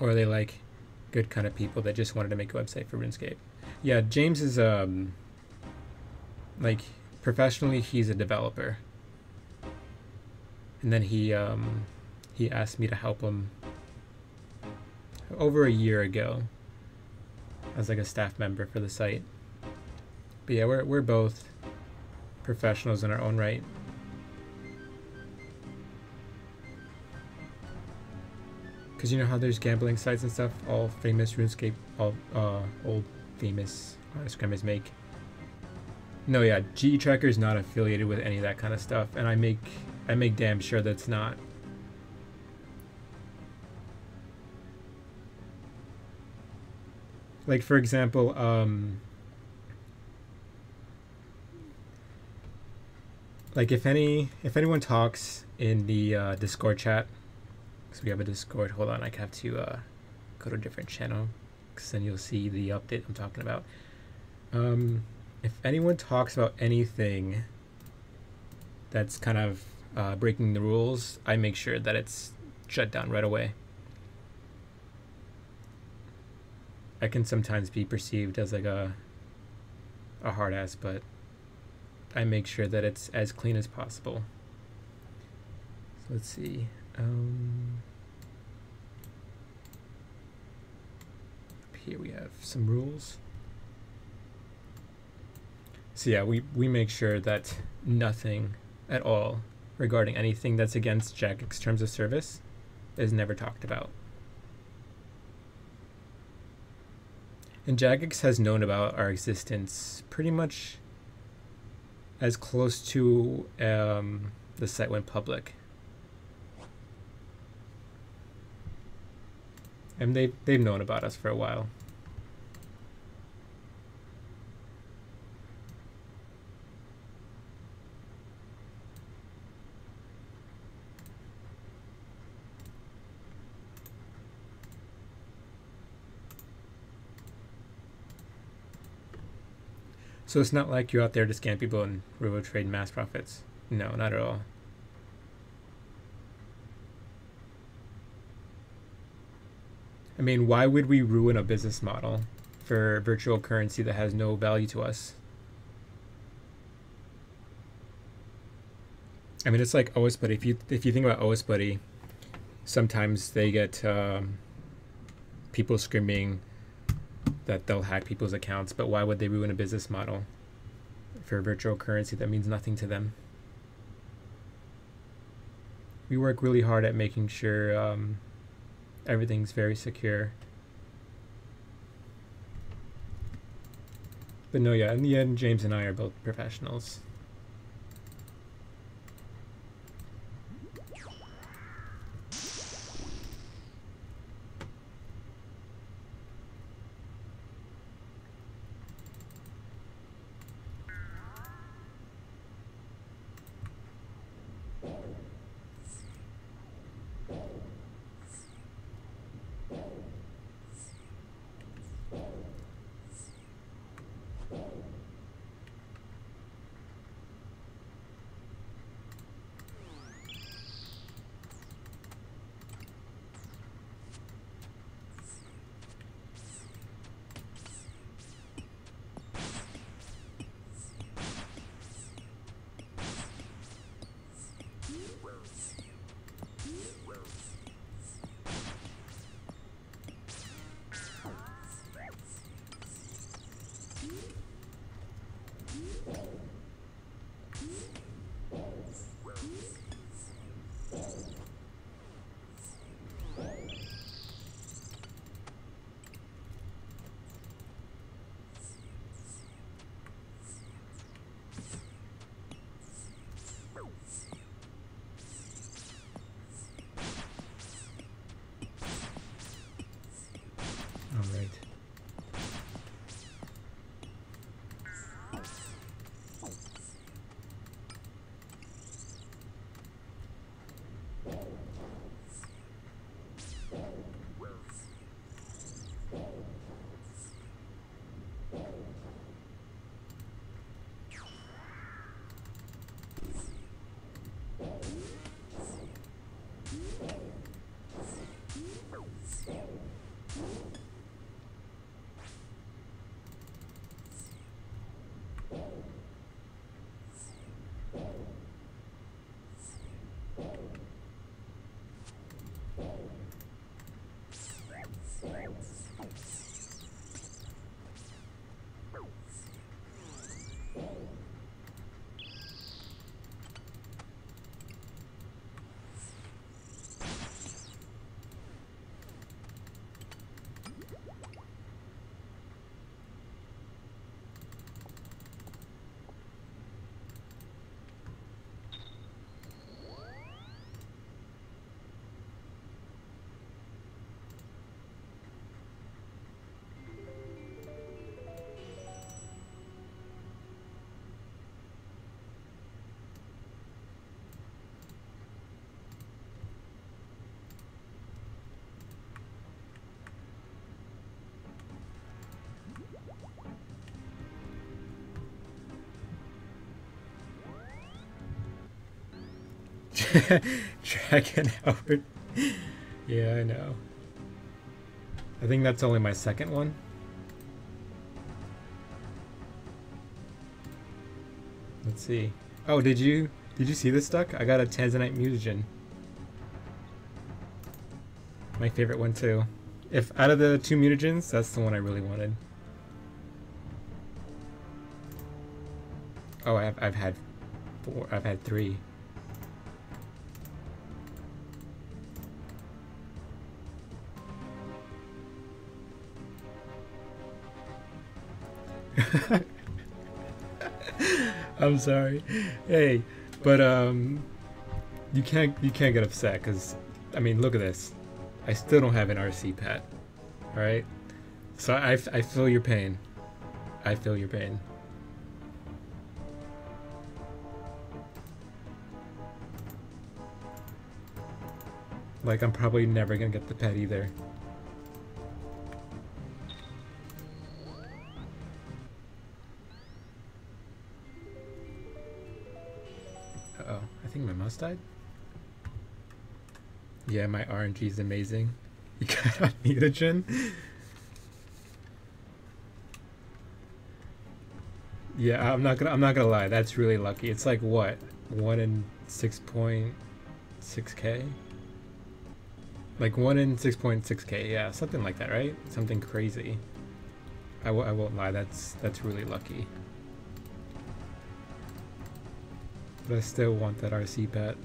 Or are they like good kind of people that just wanted to make a website for RuneScape? Yeah, James is like professionally he's a developer. And then he asked me to help him over a year ago as like a staff member for the site. But yeah, we're both professionals in our own right. Because you know how there's gambling sites and stuff, all famous RuneScape, all old famous scrimmers make. No, yeah, GE Tracker is not affiliated with any of that kind of stuff, and I make damn sure that's not. Like for example, like if anyone talks in the Discord chat. So we have a Discord. Hold on, I have to go to a different channel, because then you'll see the update I'm talking about. If anyone talks about anything that's kind of breaking the rules, I make sure that it's shut down right away. I can sometimes be perceived as like a hard ass, but I make sure that it's as clean as possible. So let's see. Up here we have some rules. So yeah, we make sure that nothing at all regarding anything that's against Jagex terms of service is never talked about. And Jagex has known about our existence pretty much as close to the site went public. And they've known about us for a while. So it's not like you're out there to scam people and robo trade mass profits. No, not at all. I mean, why would we ruin a business model for virtual currency that has no value to us? I mean, it's like OS Buddy. If you think about OS Buddy, sometimes they get people screaming that they'll hack people's accounts, but why would they ruin a business model for virtual currency that means nothing to them? We work really hard at making sure everything's very secure. But no, yeah, in the end, James and I are both professionals. Dragon Howard. Yeah, I know. I think that's only my second one. Let's see. Oh, did you see this duck? I got a Tanzanite mutagen. My favorite one too. If out of the 2 mutagens, that's the one I really wanted. Oh, I've had 4. I've had 3. I'm sorry. Hey, but you can't get upset because I mean, look at this. I still don't have an RC pet. All right? So I feel your pain. I feel your pain. Like, I'm probably never gonna get the pet either. Uh-oh, I think my mouse died. Yeah, my RNG is amazing. You got on mutagen? Yeah, I'm not gonna lie, that's really lucky. It's like what? 1 in 6.6k? Like 1 in 6.6k, yeah, something like that, right? Something crazy. I won't lie, that's really lucky. But I still want that RC pet.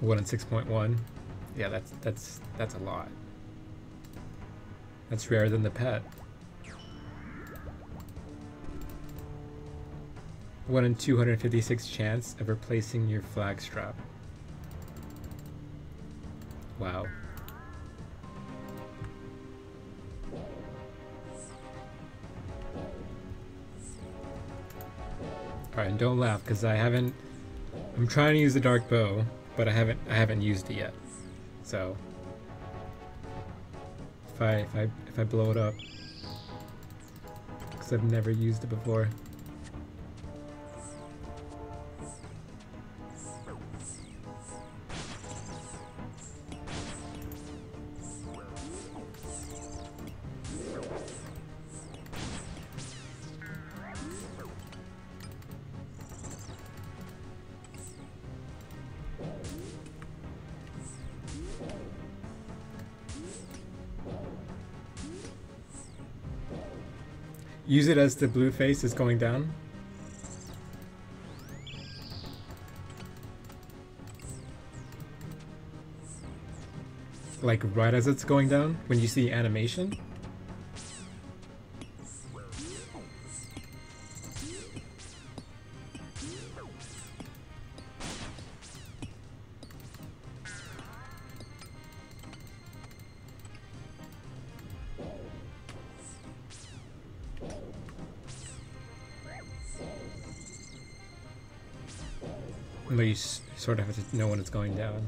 1 in 6.1. Yeah, that's a lot. That's rarer than the pet. 1 in 256 chance of replacing your flag strap. Wow. Alright, and don't laugh because I'm trying to use the dark bow, but I haven't used it yet. So if I blow it up, because I've never used it before. Use it as the blue face is going down. Like right as it's going down, when you see animation. But you sort of have to know when it's going down.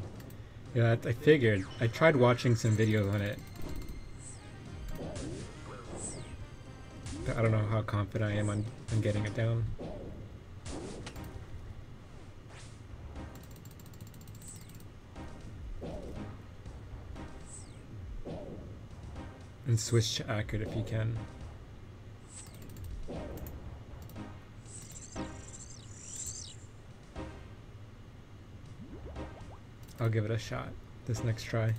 Yeah, I figured. I tried watching some videos on it. But I don't know how confident I am on getting it down. And switch to accurate if you can. I'll give it a shot this next try.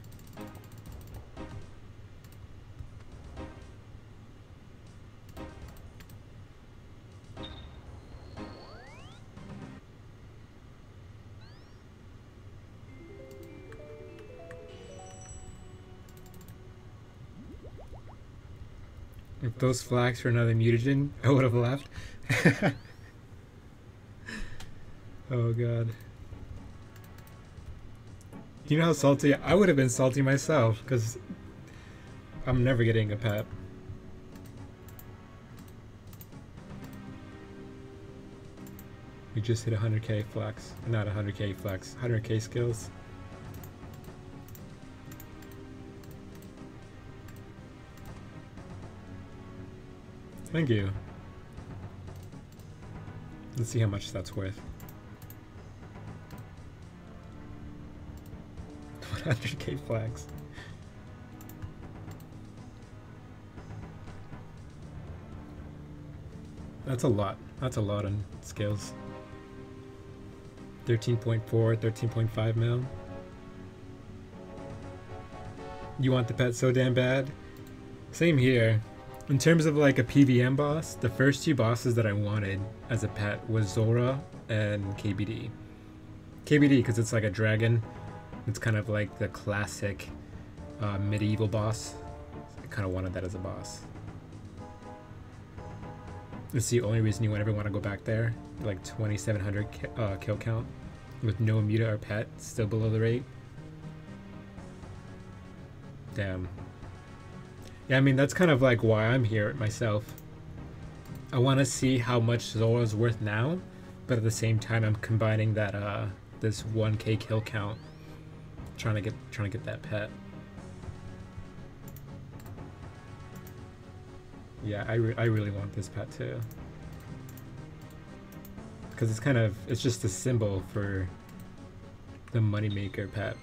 If those flags were another mutagen, I would have left. Oh god. You know how salty I would have been salty myself, because I'm never getting a pet. We just hit 100k flex. Not 100k flex, 100k skills. Thank you. Let's see how much that's worth. 100k flags. That's a lot. That's a lot on scales. 13.4, 13.5 mil. You want the pet so damn bad? Same here. In terms of like a PVM boss, the first two bosses that I wanted as a pet was Zulrah and KBD. KBD because it's like a dragon. It's kind of like the classic medieval boss. I kind of wanted that as a boss. It's the only reason you ever want to go back there. Like 2,700 kill count with no muta or pet, still below the rate. Damn. Yeah, I mean, that's kind of like why I'm here myself. I want to see how much Zulrah's worth now, but at the same time, I'm combining that this 1k kill count, trying to get that pet. Yeah, I really want this pet too, because it's just a symbol for the moneymaker pet.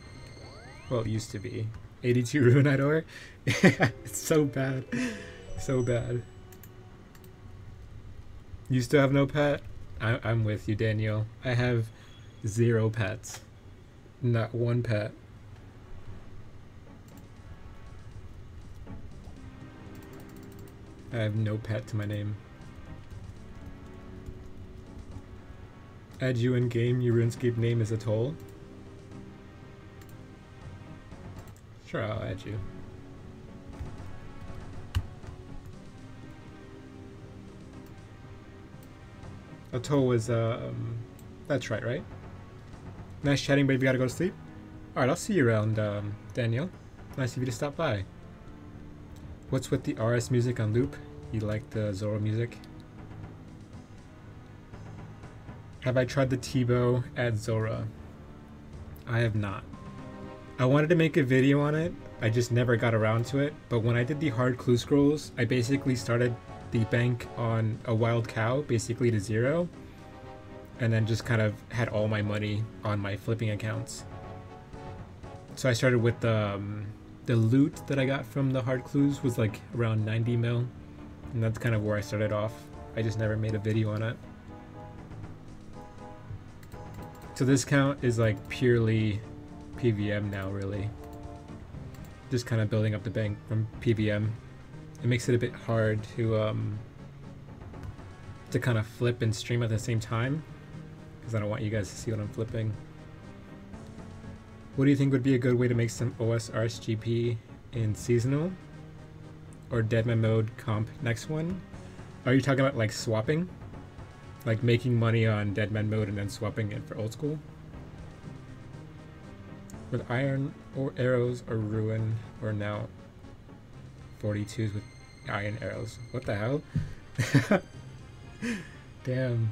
Well, it used to be. 82 Ruinite ore. It's so bad. So bad. You still have no pet? I'm with you, Daniel. I have 0 pets. Not one pet. I have no pet to my name. Add you in game, your RuneScape name is a toll. Sure, I'll add you. A toll was, that's right? Nice chatting, but you gotta go to sleep? Alright, I'll see you around, Daniel. Nice of you to stop by. What's with the RS music on loop? You like the Zulrah music? Have I tried the T-bow at Zulrah? I have not. I wanted to make a video on it, I just never got around to it, but when I did the hard clue scrolls, I basically started the bank on a wild cow, basically to 0, and then just kind of had all my money on my flipping accounts. So I started with the loot that I got from the hard clues was like around 90 mil, and that's kind of where I started off. I just never made a video on it. So this count is like purely PVM now, really. Just kind of building up the bank from PVM. It makes it a bit hard to kind of flip and stream at the same time, because I don't want you guys to see what I'm flipping. What do you think would be a good way to make some OSRS GP in seasonal or Deadman mode comp next one? Are you talking about like swapping? Like making money on Deadman mode and then swapping it for old school? With iron or arrows or ruin or now 42s with iron arrows. What the hell? Damn.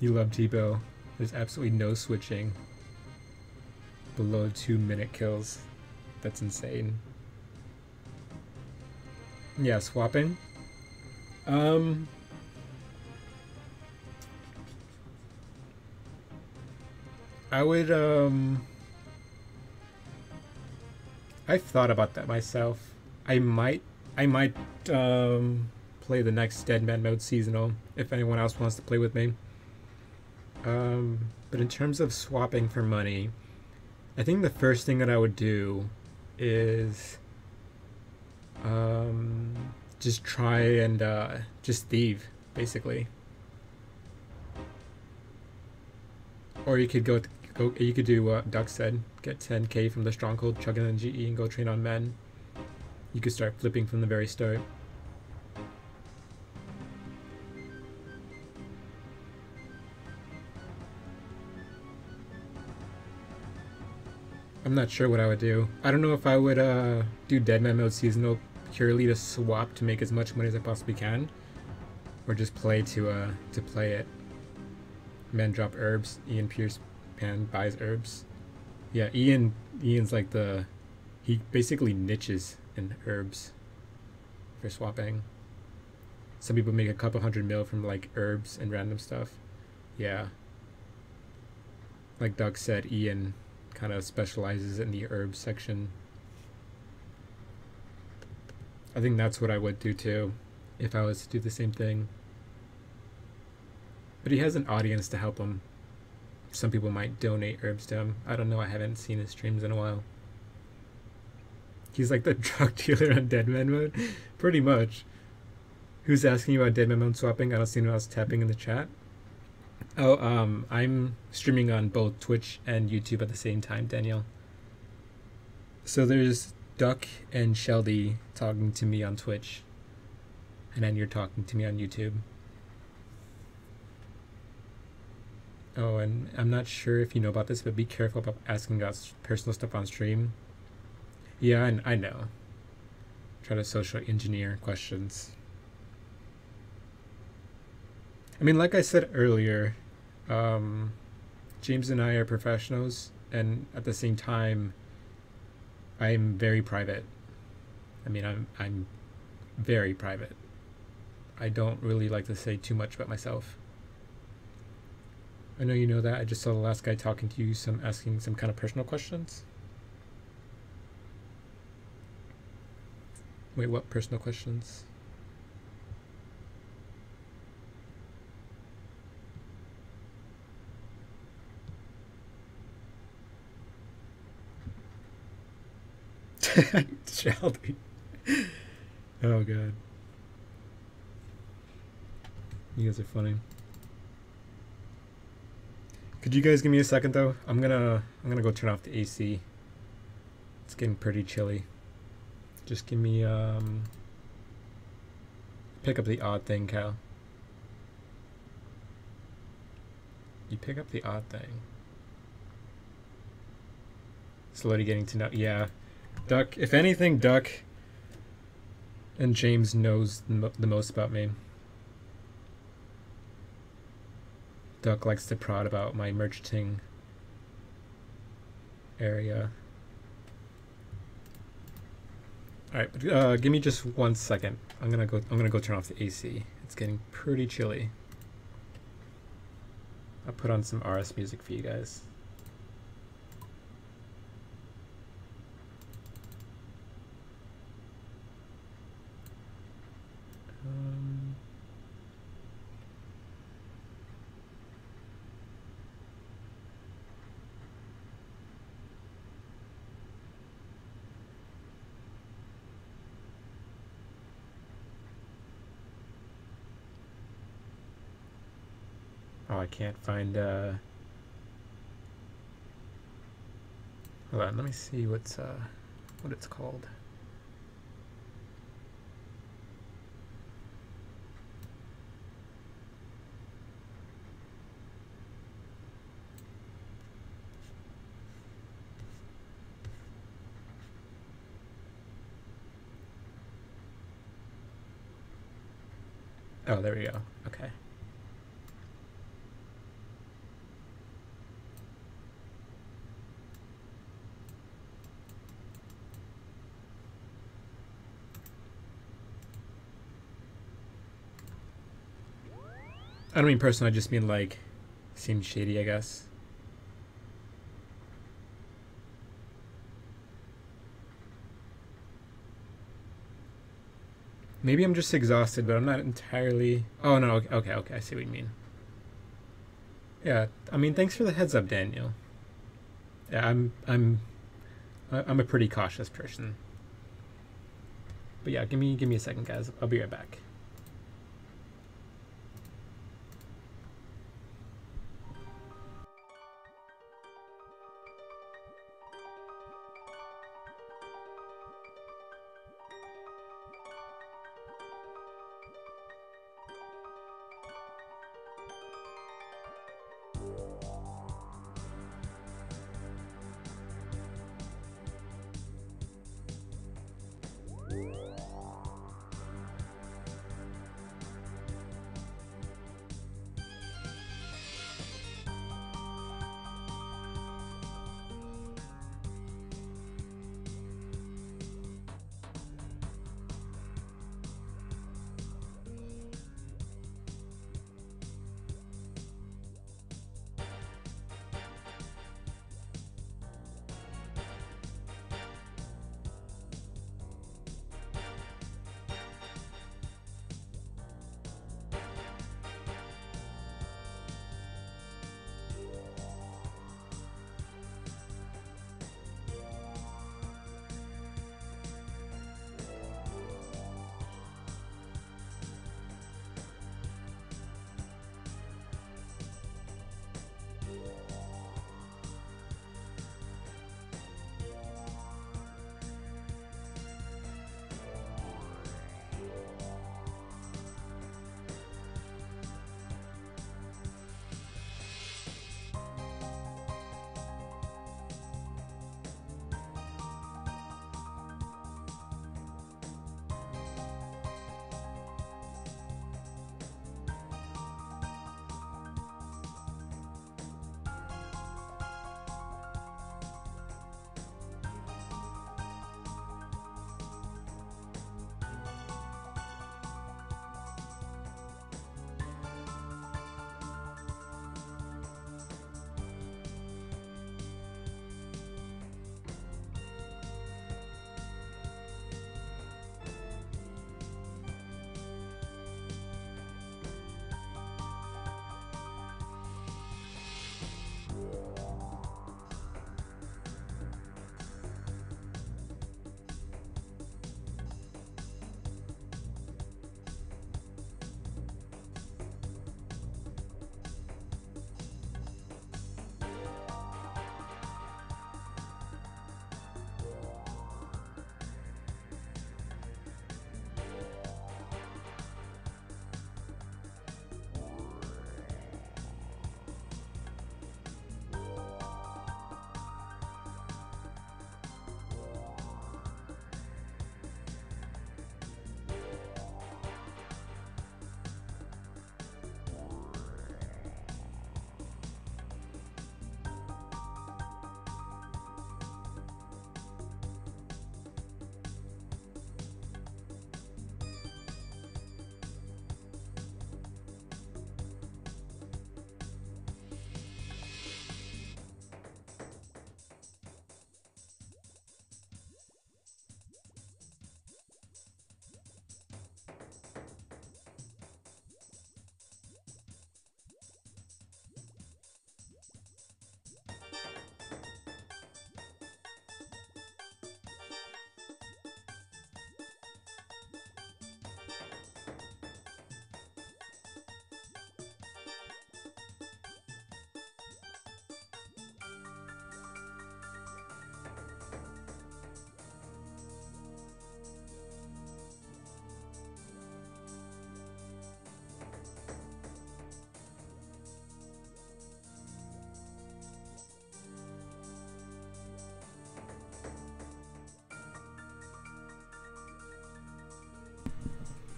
You love T-bow. There's absolutely no switching below 2-minute kills. That's insane. Yeah, swapping. I would, I've thought about that myself. I might play the next Deadman mode seasonal if anyone else wants to play with me. But in terms of swapping for money, I think the first thing that I would do is just try and just thieve, basically. Or you could you could do what Duck said, get 10k from the stronghold, chug in on GE, and go train on men. You could start flipping from the very start. I'm not sure what I would do. I don't know if I would do Deadman mode seasonal purely to swap to make as much money as I possibly can, or just play to play it. Men drop herbs. Ian Pierce Pan buys herbs. Yeah, Ian's like he basically niches in herbs for swapping. Some people make a couple hundred mil from like herbs and random stuff. Yeah. Like Doug said, Ian kind of specializes in the herbs section. I think that's what I would do too, if I was to do the same thing. But he has an audience to help him. Some people might donate herbs to him. I don't know, I haven't seen his streams in a while. He's like the drug dealer on Deadman mode. Pretty much. Who's asking you about Deadman mode swapping? I don't see anyone else tapping in the chat. Oh, I'm streaming on both Twitch and YouTube at the same time, Danielle. So there's Duck and Sheldy talking to me on Twitch. And then you're talking to me on YouTube. Oh, and I'm not sure if you know about this, but be careful about asking us personal stuff on stream. Yeah, I know. Try to social engineer questions. I mean, like I said earlier, James and I are professionals, and at the same time, I'm very private. I mean, I'm very private. I don't really like to say too much about myself. I know you know that. I just saw the last guy talking to you, asking some kind of personal questions. Wait, what personal questions? Shelby. Oh god. You guys are funny. Could you guys give me a second though? I'm gonna go turn off the AC. It's getting pretty chilly. Just give me pick up the odd thing, Cal. You pick up the odd thing. Slowly getting to know. Yeah. Duck, if anything, Duck and James knows the most about me. Duck likes to prod about my merchanting area. All right, but, give me just 1 second. I'm gonna go turn off the AC. It's getting pretty chilly. I'll put on some RS music for you guys. Oh, I can't find, hold on, let me see what it's called. Oh, there we go. Okay. I don't mean personal, I just mean like, seems shady, I guess. Maybe I'm just exhausted, but I'm not entirely... Oh no, okay, I see what you mean. Yeah, I mean, thanks for the heads up, Daniel. Yeah, I'm a pretty cautious person. But yeah, give me a second, guys. I'll be right back.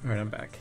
Alright, I'm back.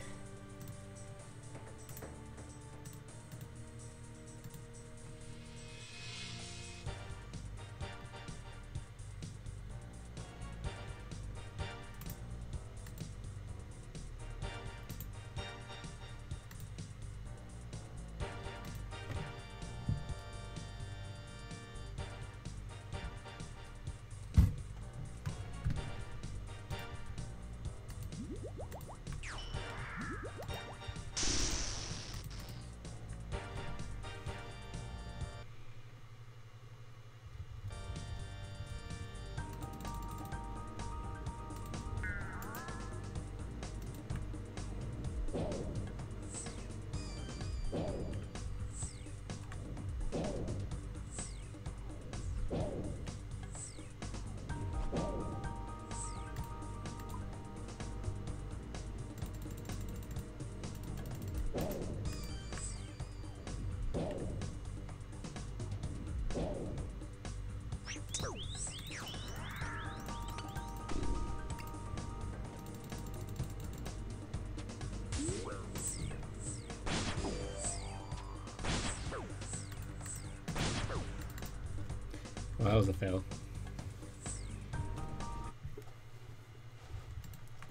Well, that was a fail.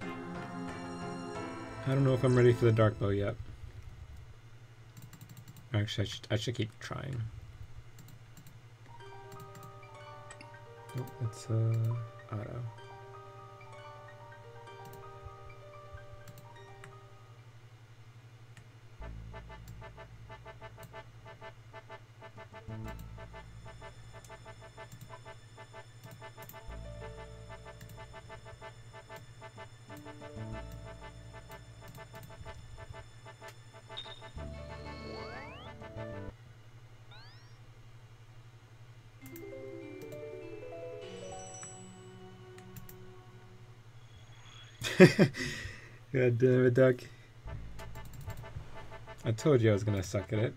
I don't know if I'm ready for the dark bow yet. Actually, I should keep trying. Oh, it's auto. God damn it, Duck. I told you I was gonna suck at it.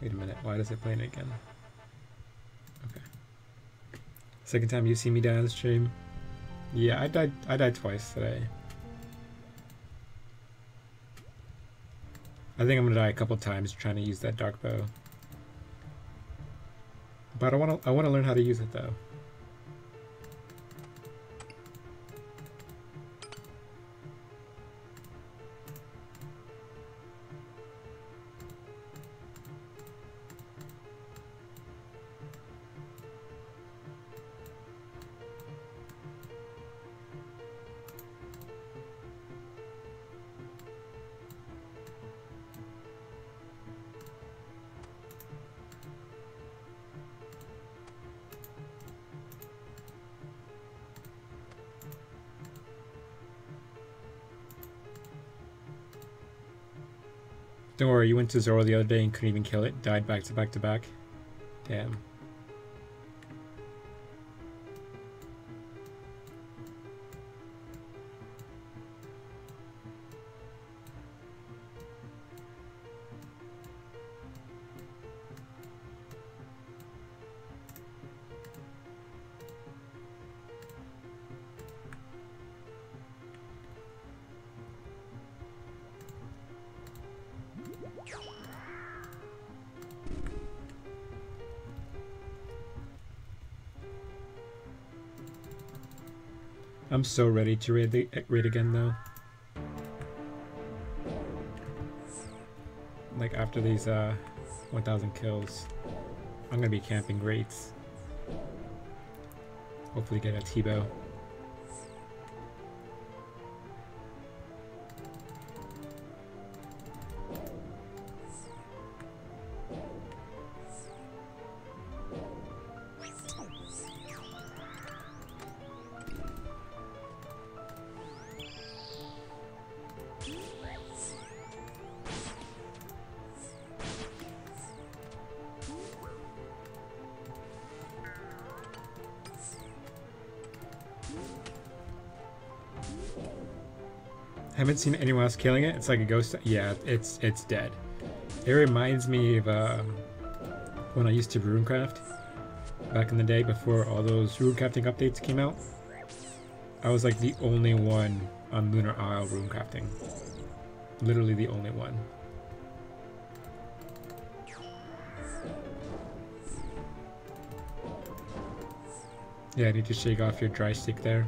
Wait a minute, why does it play it again? Okay. Second time you see me die on the stream. Yeah, I died twice today. I think I'm gonna die a couple times trying to use that dark bow. But I wanna learn how to use it though. Don't worry, you went to Zulrah the other day and couldn't even kill it. Died back to back to back. Damn. I'm so ready to raid again though. Like after these 1,000 kills, I'm gonna be camping raids. Hopefully get a T-bow. Haven't seen anyone else killing it. It's like a ghost. Yeah, it's dead. It reminds me of when I used to runecraft back in the day before all those runecrafting updates came out. I was like the only one on Lunar Isle room crafting. Literally the only one. Yeah, I need to shake off your dry stick there.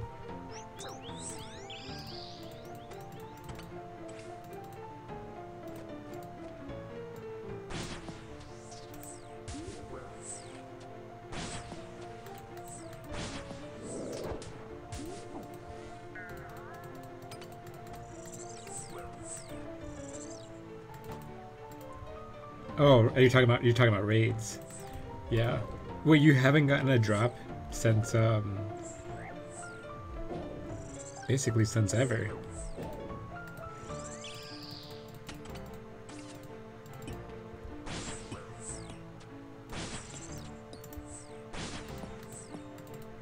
Oh, are you talking about raids? Yeah. Wait, you haven't gotten a drop since basically since ever.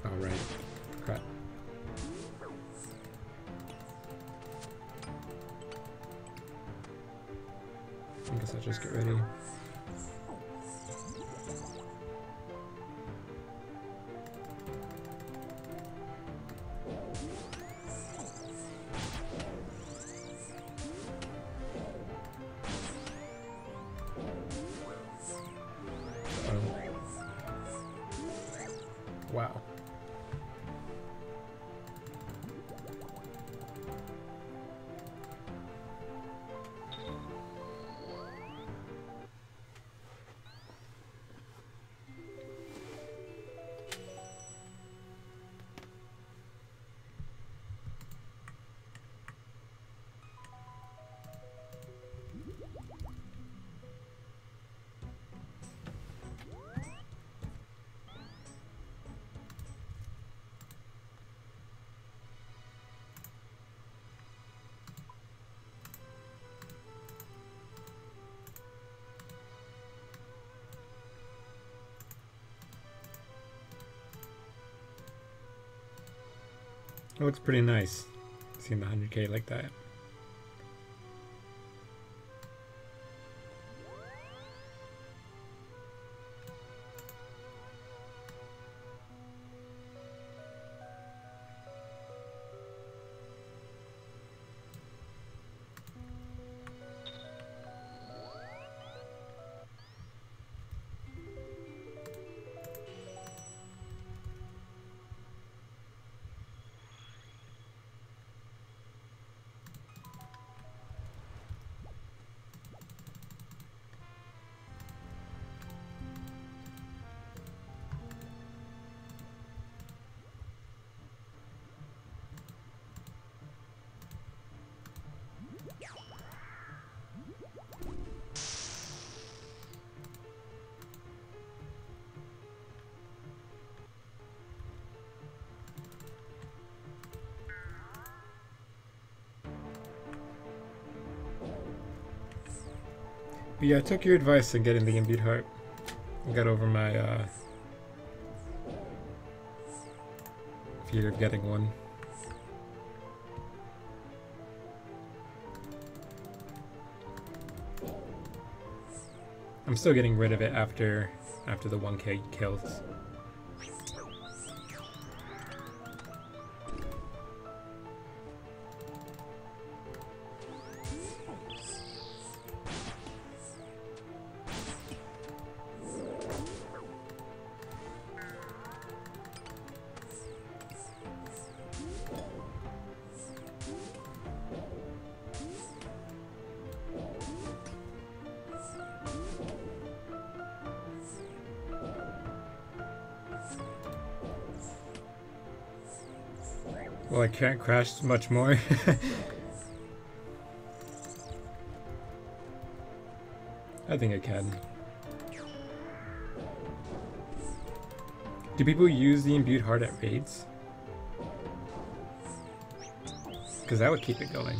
All right. Crap. I guess I'll just get ready. Wow. It looks pretty nice, seeing the 100K like that. But yeah, I took your advice in getting the imbued heart. I got over my fear of getting one. I'm still getting rid of it after the 1K kills. Well, I can't crash much more. I think I can. Do people use the imbued heart at raids? Because that would keep it going.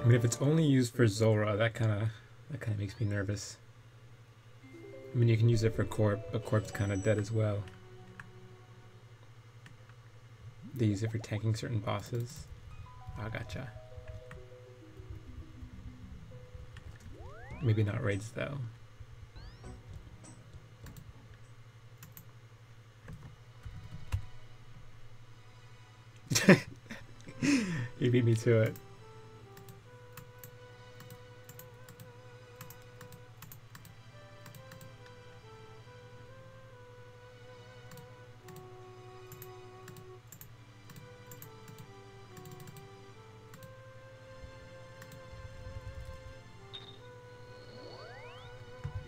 I mean, if it's only used for Zulrah, that kind of makes me nervous. I mean, you can use it for Corp, but Corp's kind of dead as well. They use it for tanking certain bosses. Oh, gotcha. Maybe not raids though. You beat me to it.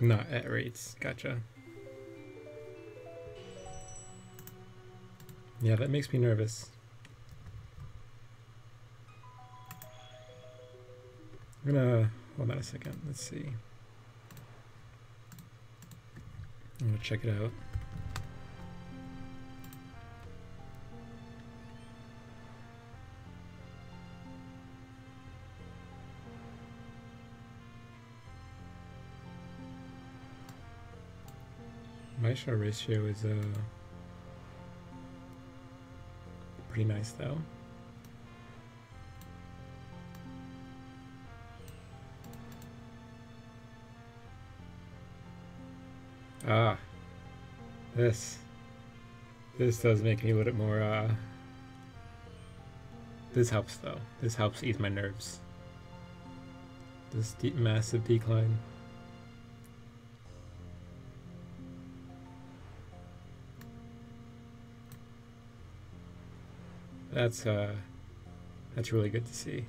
Not at rates, gotcha. Yeah, that makes me nervous. I'm gonna, hold on a second, let's see. I'm gonna check it out. My shot ratio is pretty nice though. Ah, this does make me a little bit more this helps though. This helps ease my nerves. This massive decline. That's really good to see.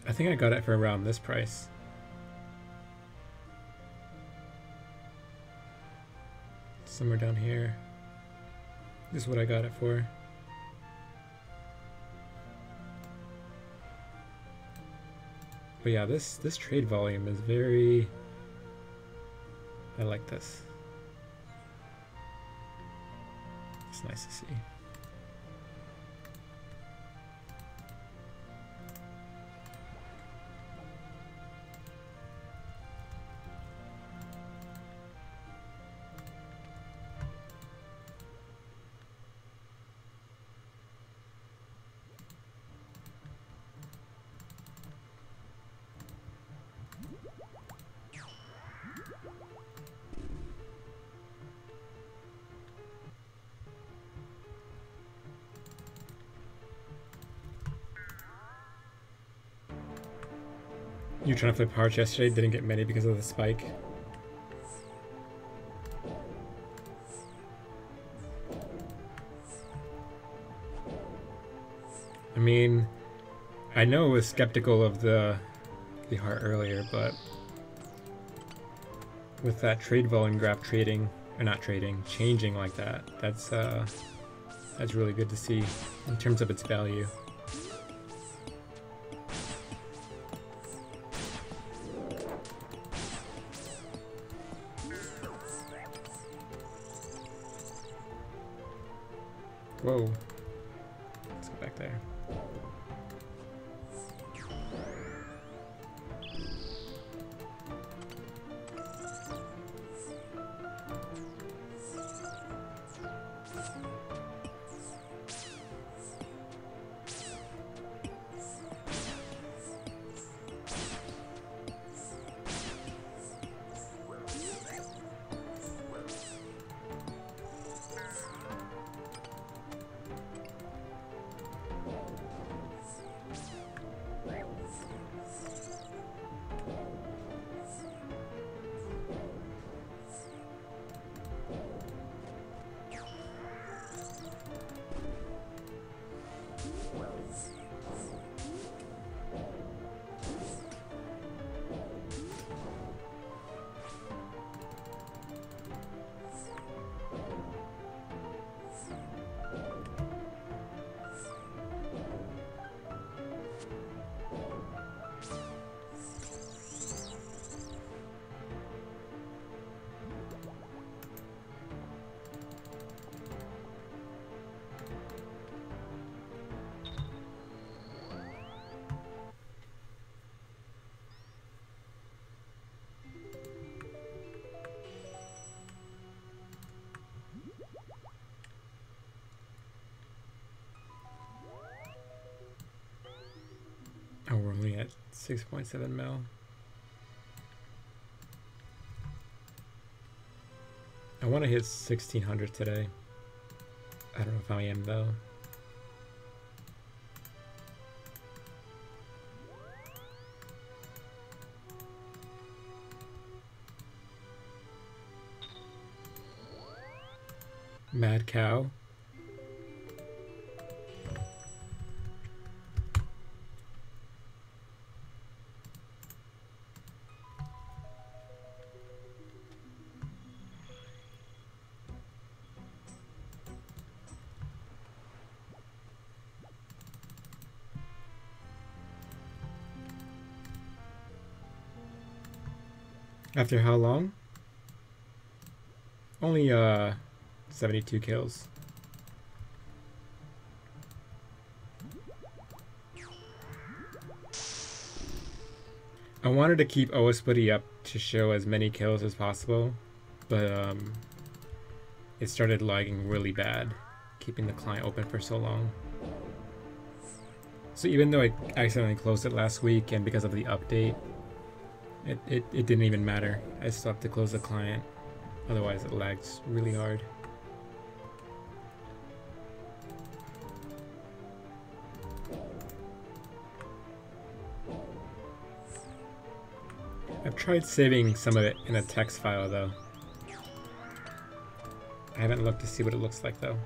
I think I got it for around this price. Somewhere down here. This is what I got it for. But yeah, this trade volume is very... I like this. It's nice to see. You were trying to flip hearts yesterday, didn't get many because of the spike. I mean, I know I was skeptical of the heart earlier, but with that trade volume graph changing like that, that's really good to see in terms of its value. Whoa. Let's go back there. at 6.7 mil. I want to hit 1600 today. I don't know if I am though. Mad cow. After how long? Only 72 kills. I wanted to keep OSRS up to show as many kills as possible, but it started lagging really bad, keeping the client open for so long. So even though I accidentally closed it last week, and because of the update, it didn't even matter. I still have to close the client, otherwise it lags really hard. I've tried saving some of it in a text file though. I haven't looked to see what it looks like though.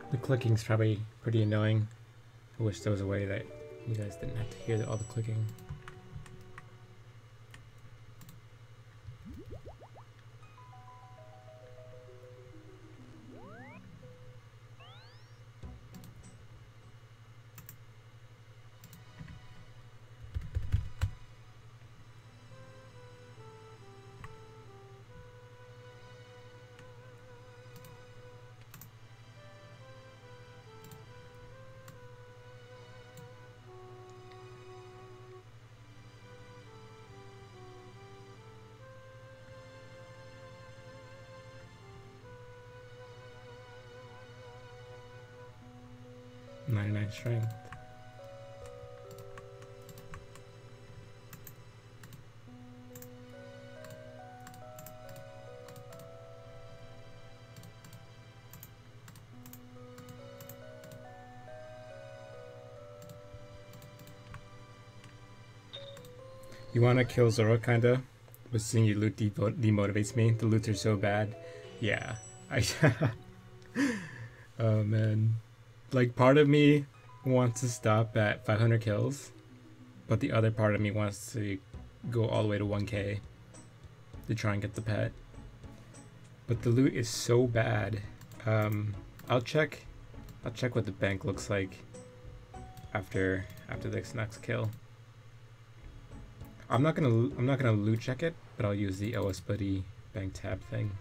The clicking's probably pretty annoying. I wish there was a way that you guys didn't have to hear all the clicking. Strength. You want to kill Zulrah kinda, but seeing you loot demotivates me. The loots are so bad. Yeah, oh man, like part of me wants to stop at 500 kills, but the other part of me wants to go all the way to 1k to try and get the pet. But the loot is so bad. I'll check what the bank looks like after this next kill. I'm not gonna loot check it, but I'll use the OS Buddy bank tab thing.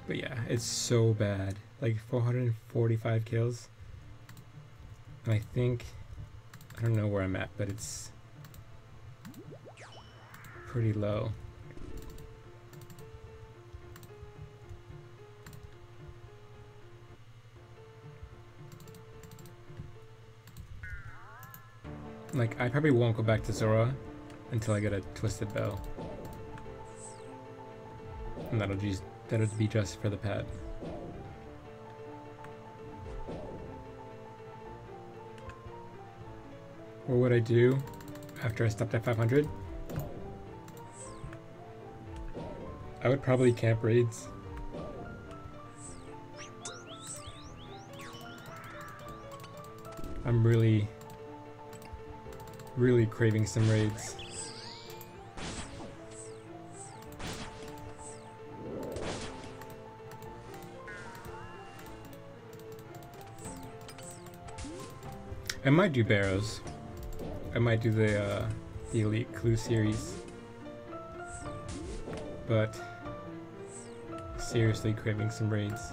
But yeah, it's so bad. Like 445 kills. And I think, I don't know where I'm at, but it's pretty low. Like, I probably won't go back to Zulrah until I get a twisted bow. And that'll be just for the pet. What would I do after I stopped at 500? I would probably camp raids. I'm really craving some raids. I might do Barrows. I might do the Elite Clue series. But seriously craving some raids.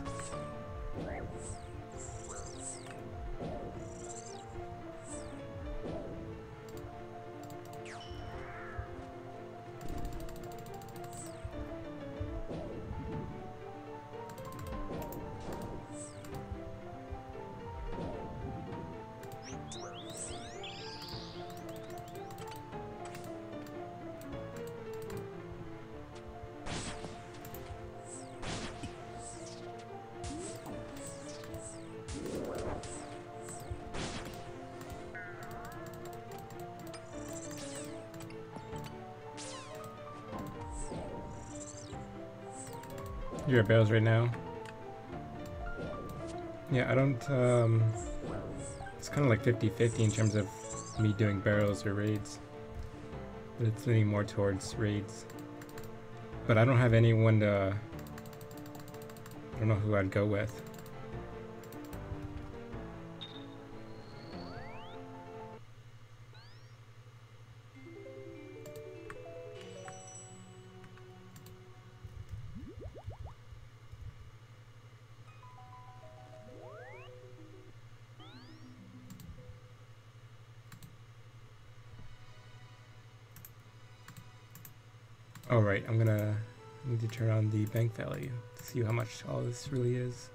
You're at Barrows right now. Yeah, I don't, it's kind of like 50-50 in terms of me doing Barrows or raids. But it's leaning more towards raids. But I don't have anyone to, I don't know who I'd go with. Oh right, I need to turn on the bank value to see how much all this really is.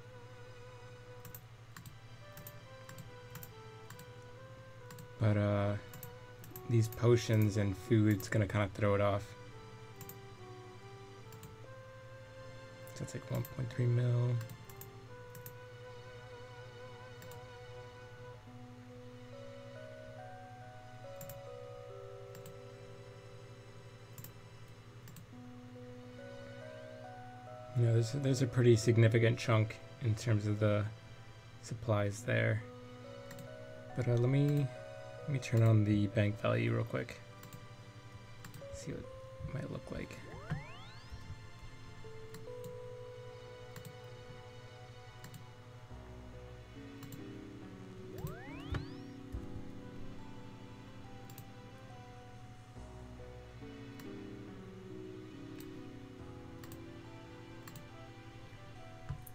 But these potions and food's gonna kind of throw it off. So it's like 1.3 mil. You know, there's a pretty significant chunk in terms of the supplies there. But let me turn on the bank value real quick. See what it might look like.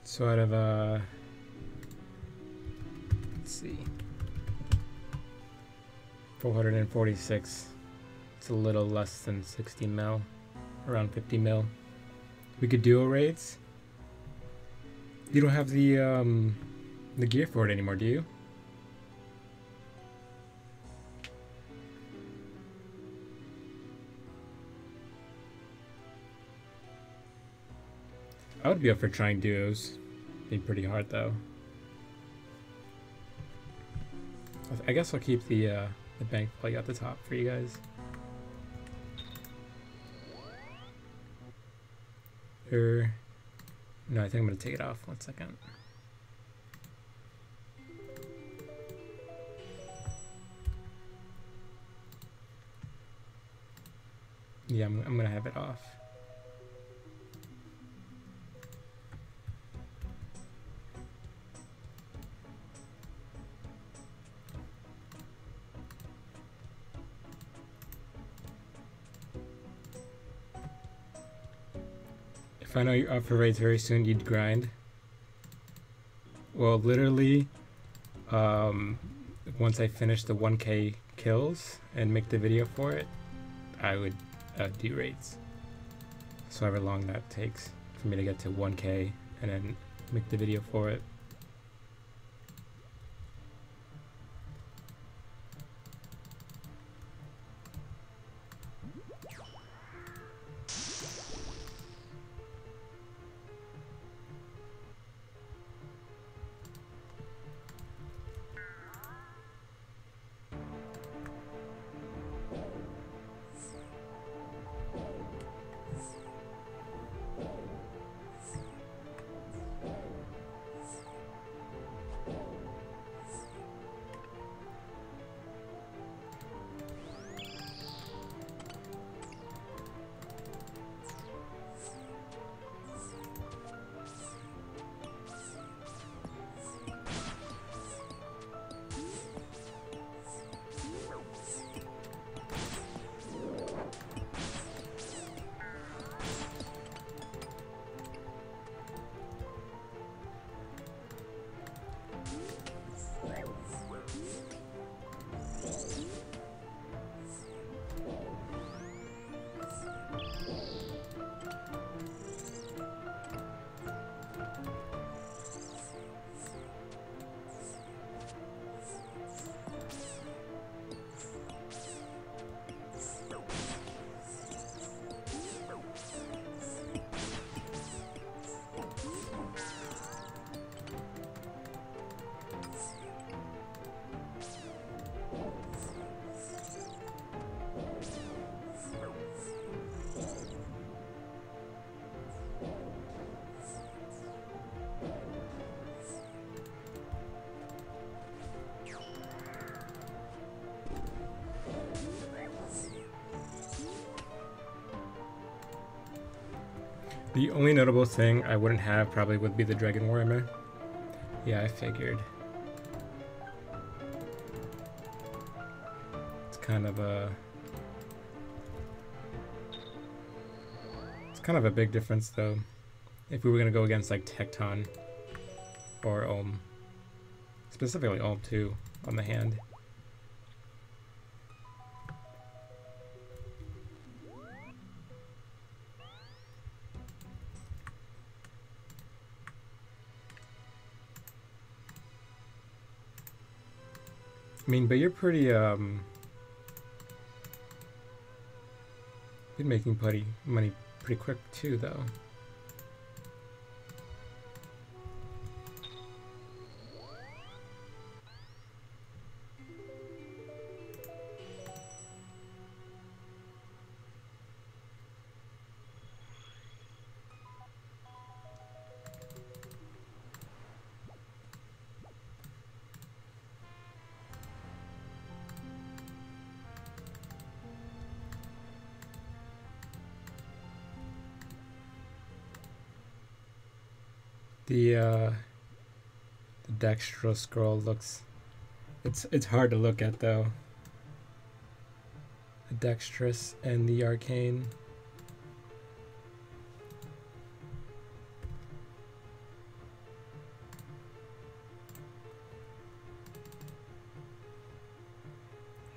So out of, let's see, 446, it's a little less than 60 mil, around 50 mil. We could duo raids. You don't have the gear for it anymore, do you? I would be up for trying duos. Be pretty hard though. I guess I'll keep the bank value at the top for you guys. No, I think I'm gonna take it off. 1 second. Yeah, I'm gonna have it off. If I know you're up for raids very soon, you'd grind. Well, literally, once I finish the 1K kills and make the video for it, I would do raids. So however long that takes for me to get to 1K and then make the video for it. The only notable thing I wouldn't have probably would be the Dragon Warhammer. Yeah, I figured. It's kind of a big difference though. If we were gonna go against like Tecton or Ohm. Specifically Ohm too, on the hand. I mean, but you're pretty, been making money pretty quick too, though. The dextro scroll looks, it's hard to look at though. The dexterous and the arcane.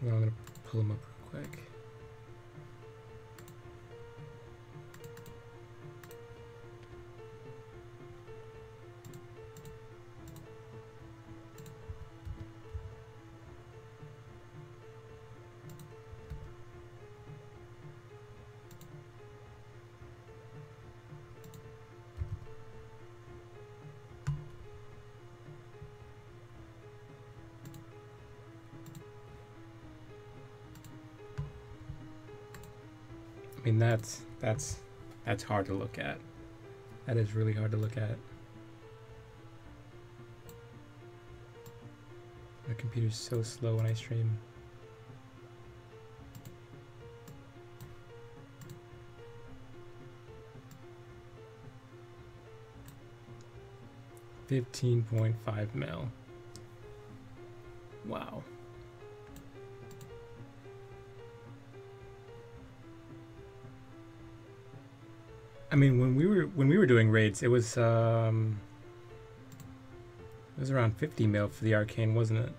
Well, I'm gonna pull them up real quick. I mean, that's hard to look at. That is really hard to look at. My computer's so slow when I stream. $15.5 mil. Wow. I mean, when we were doing raids, it was around 50 mil for the arcane, wasn't it?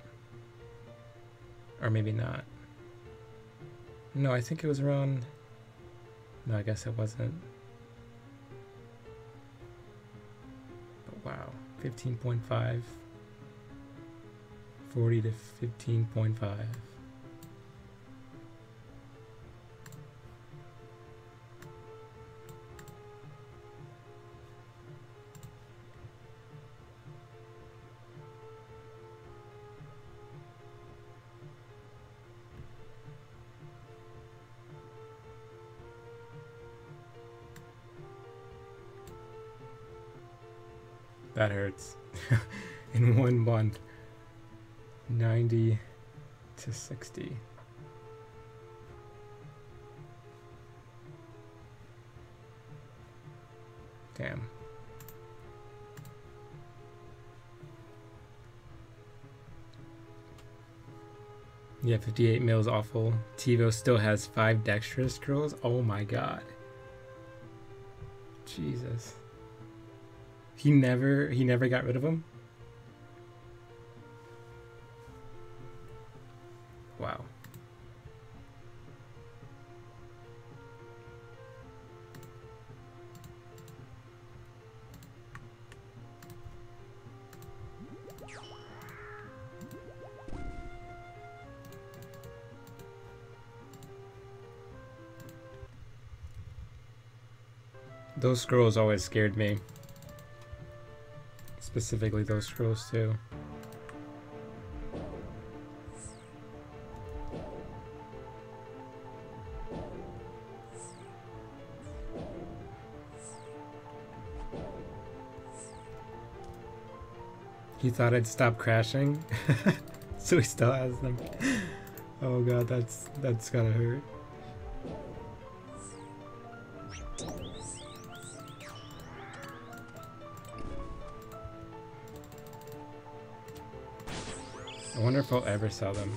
Or maybe not. No, I think it was around. No, I guess it wasn't. But wow, 15.5. 40 to 15.5. That hurts. In 1 month, 90 to 60. Damn. Yeah, 58 mil is awful. TiVo still has 5 dexterous scrolls. Oh my god. Jesus. He never got rid of them? Wow. Those scrolls always scared me. Specifically those scrolls too. He thought I'd stop crashing, so he still has them. Oh god, that's gotta hurt. I wonder if I'll ever sell them.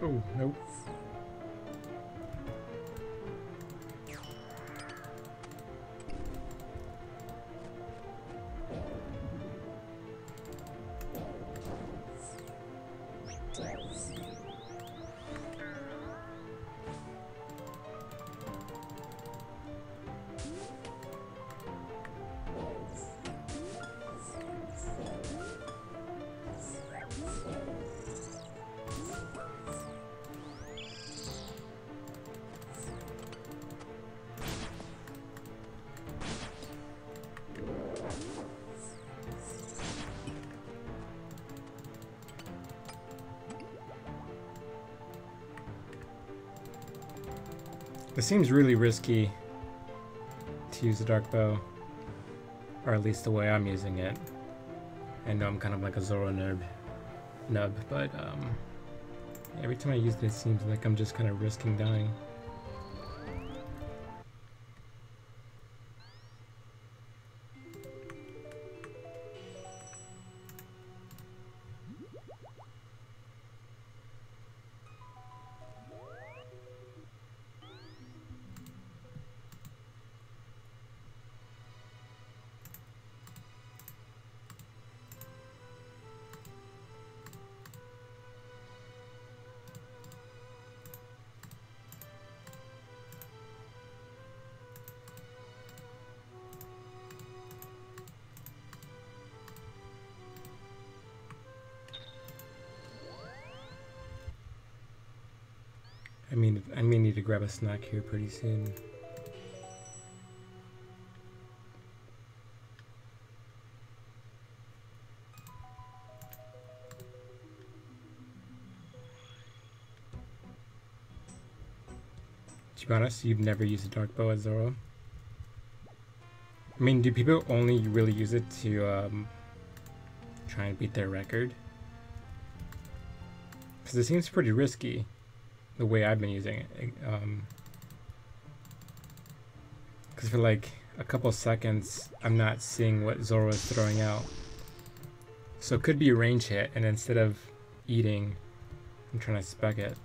Oh, nope. It seems really risky to use the dark bow, or at least the way I'm using it. I know I'm kind of like a Zulrah nub, but every time I use it, it seems like I'm just kind of risking dying. I may need to grab a snack here pretty soon. To be honest, you've never used a dark bow as Zulrah? I mean, do people only really use it to try and beat their record? Because it seems pretty risky, the way I've been using it. Because for like a couple seconds, I'm not seeing what Zulrah is throwing out. So it could be a range hit, and instead of eating, I'm trying to spec it.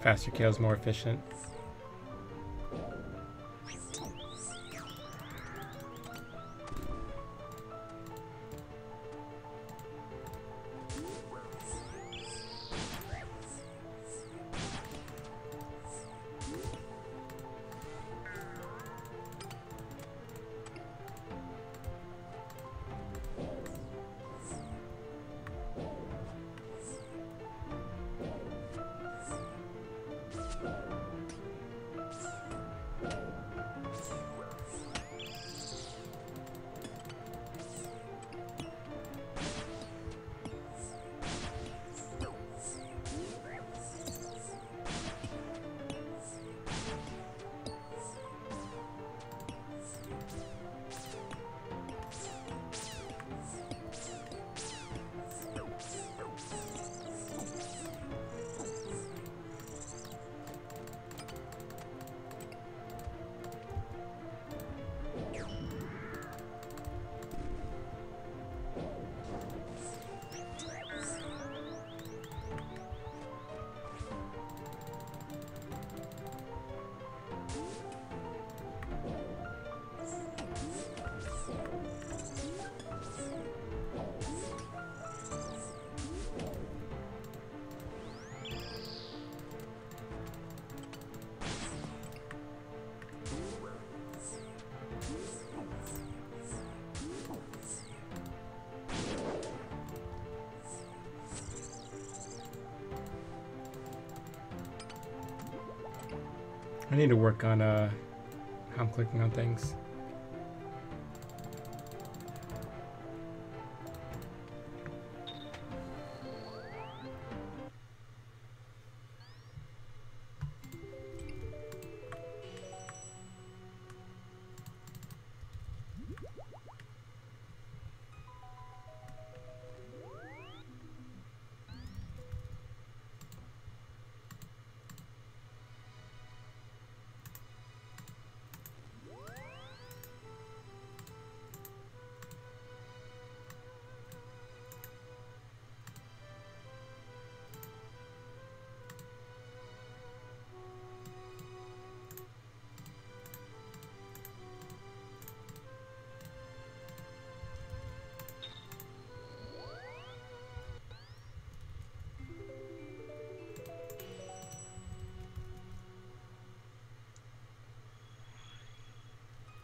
Faster kill is more efficient. I need to work on how I'm clicking on things.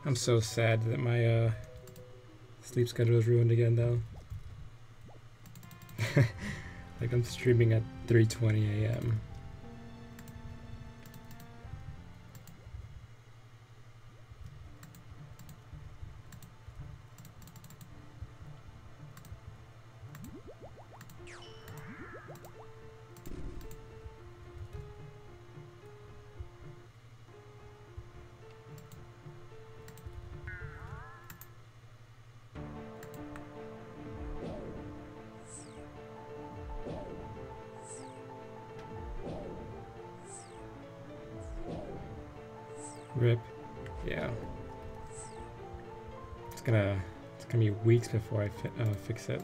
I'm so sad that my sleep schedule is ruined again, though. Like, I'm streaming at 3:20 a.m. Rip. Yeah. It's gonna be weeks before I fix it.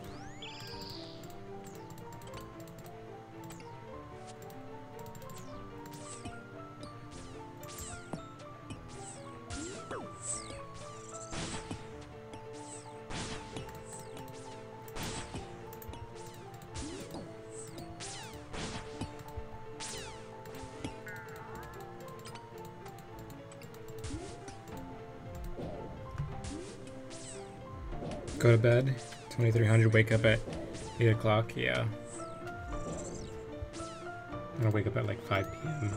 Go to bed 2300, wake up at 8 o'clock, yeah. I'm gonna wake up at like 5 p.m.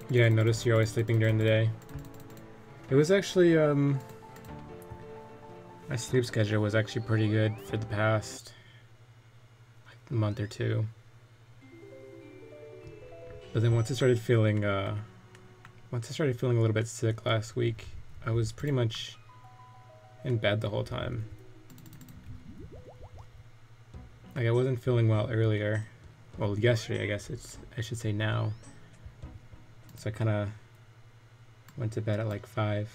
Yeah, I noticed you're always sleeping during the day. It was actually, my sleep schedule was actually pretty good for the past like, month or two. But then once I started feeling a little bit sick last week, I was pretty much in bed the whole time. Like I wasn't feeling well earlier. Well, yesterday, I guess I should say now. So I kind of went to bed at like 5.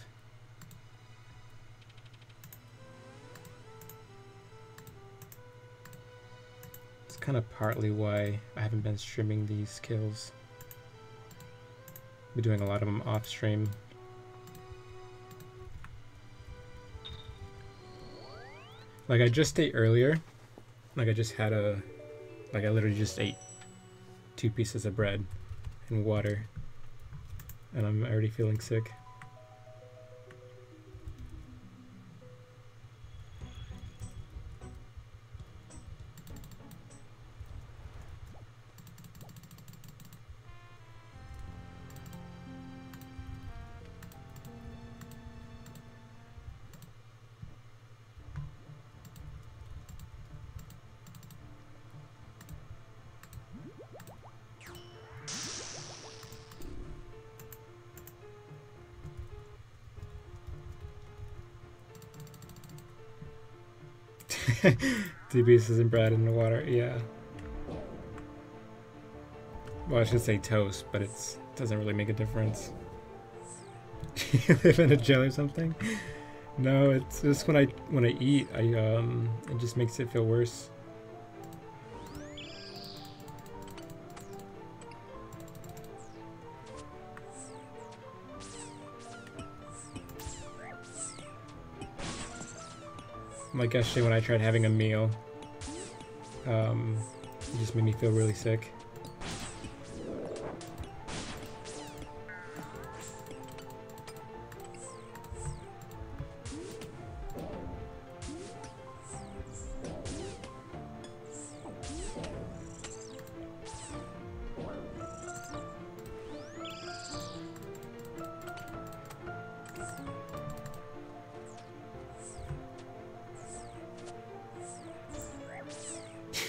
It's kind of partly why I haven't been streaming these kills. Been doing a lot of them off stream. Like I just ate earlier. Like I just had I literally just ate 2 pieces of bread and water. And I'm already feeling sick. Two pieces of bread in the water, yeah. Well, I should say toast, but it doesn't really make a difference. You live in a jail or something? No, it's just when I eat, it just makes it feel worse. Like yesterday when I tried having a meal, it just made me feel really sick.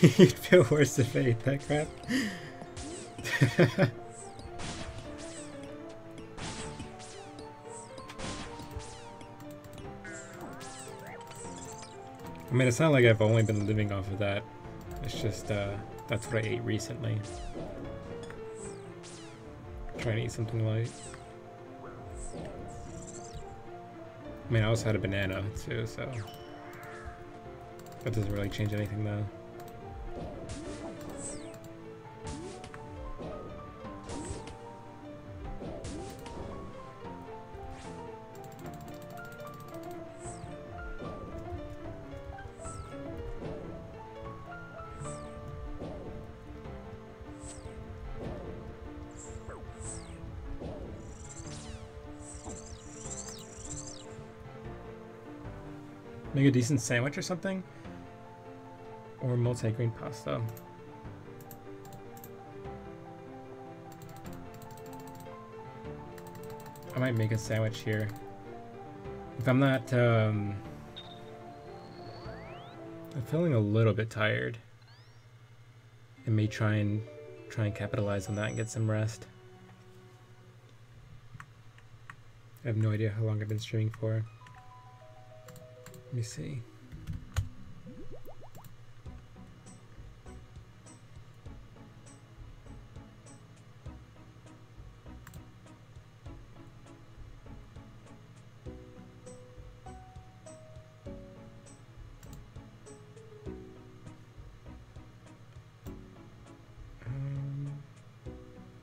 You'd feel worse if I ate that crap. I mean, it's not like I've only been living off of that. It's just, that's what I ate recently. Trying to eat something light. I mean, I also had a banana, too, so... That doesn't really change anything, though. Make a decent sandwich or something? Or multi-grain pasta. I might make a sandwich here. If I'm not I'm feeling a little bit tired. I may try and capitalize on that and get some rest. I have no idea how long I've been streaming for. Let me see.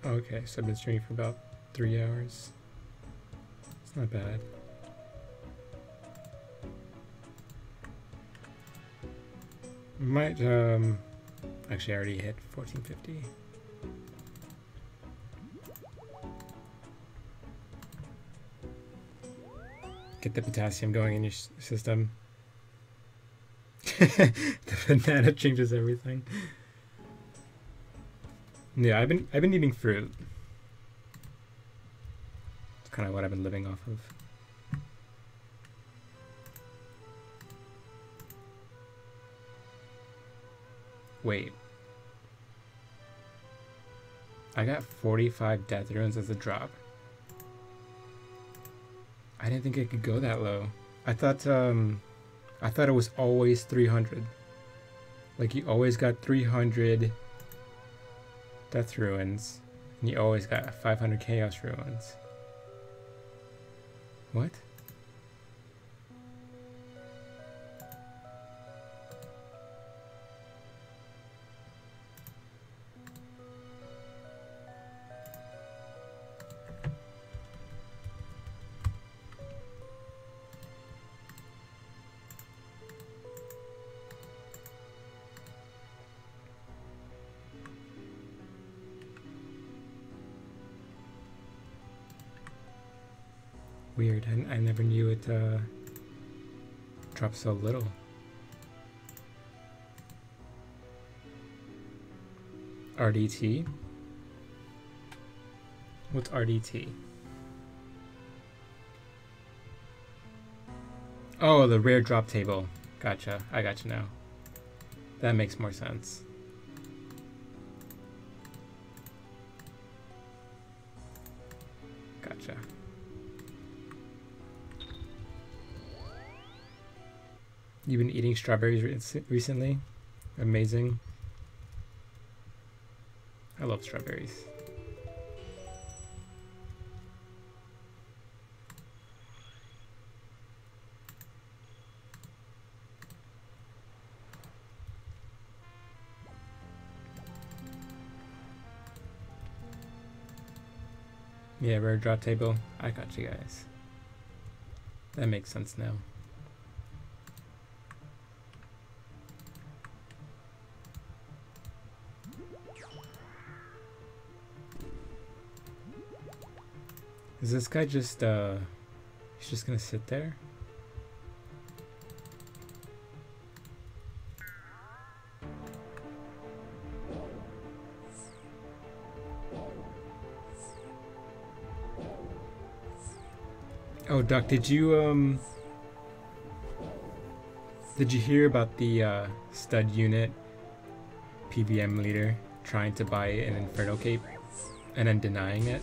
Okay, so I've been streaming for about 3 hours. It's not bad. Might, actually I already hit 1450. Get the potassium going in your system. The banana changes everything. Yeah, I've been eating fruit. It's kind of what I've been living off of. Wait. I got 45 death runes as a drop. I didn't think it could go that low. I thought it was always 300. Like you always got 300 death ruins, and you always got 500 chaos ruins. What? Weird, I never knew it dropped so little. RDT? What's RDT? Oh, the rare drop table. Gotcha, I gotcha now. That makes more sense. Gotcha. You've been eating strawberries recently? Amazing. I love strawberries. Yeah, rare drop table. I got you guys. That makes sense now. Is this guy just, he's just gonna sit there? Oh, Doc, did you hear about the, stud unit PVM leader trying to buy an Inferno Cape and then denying it?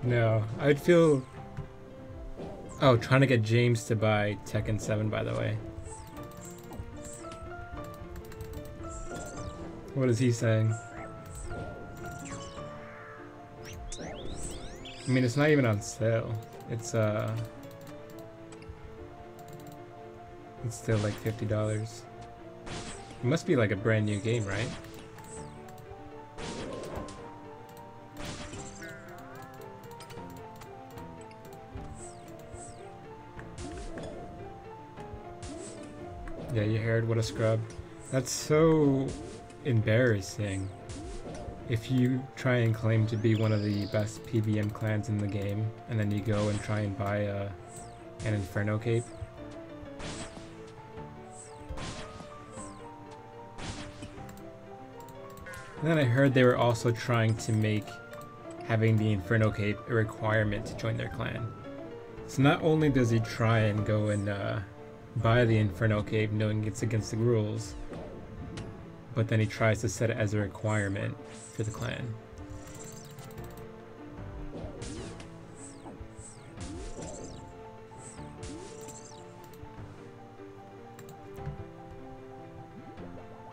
No, I'd feel... Oh, trying to get James to buy Tekken 7, by the way. What is he saying? I mean, it's not even on sale. It's still like $50. It must be like a brand new game, right? Yeah, you heard what a scrub. That's so embarrassing. if you try and claim to be one of the best PVM clans in the game, and then you go and try and buy an Inferno cape, and then I heard they were also trying to make having the Inferno cape a requirement to join their clan. So not only does he try and go and buy the Inferno cape knowing it's against the rules, but then he tries to set it as a requirement for the clan.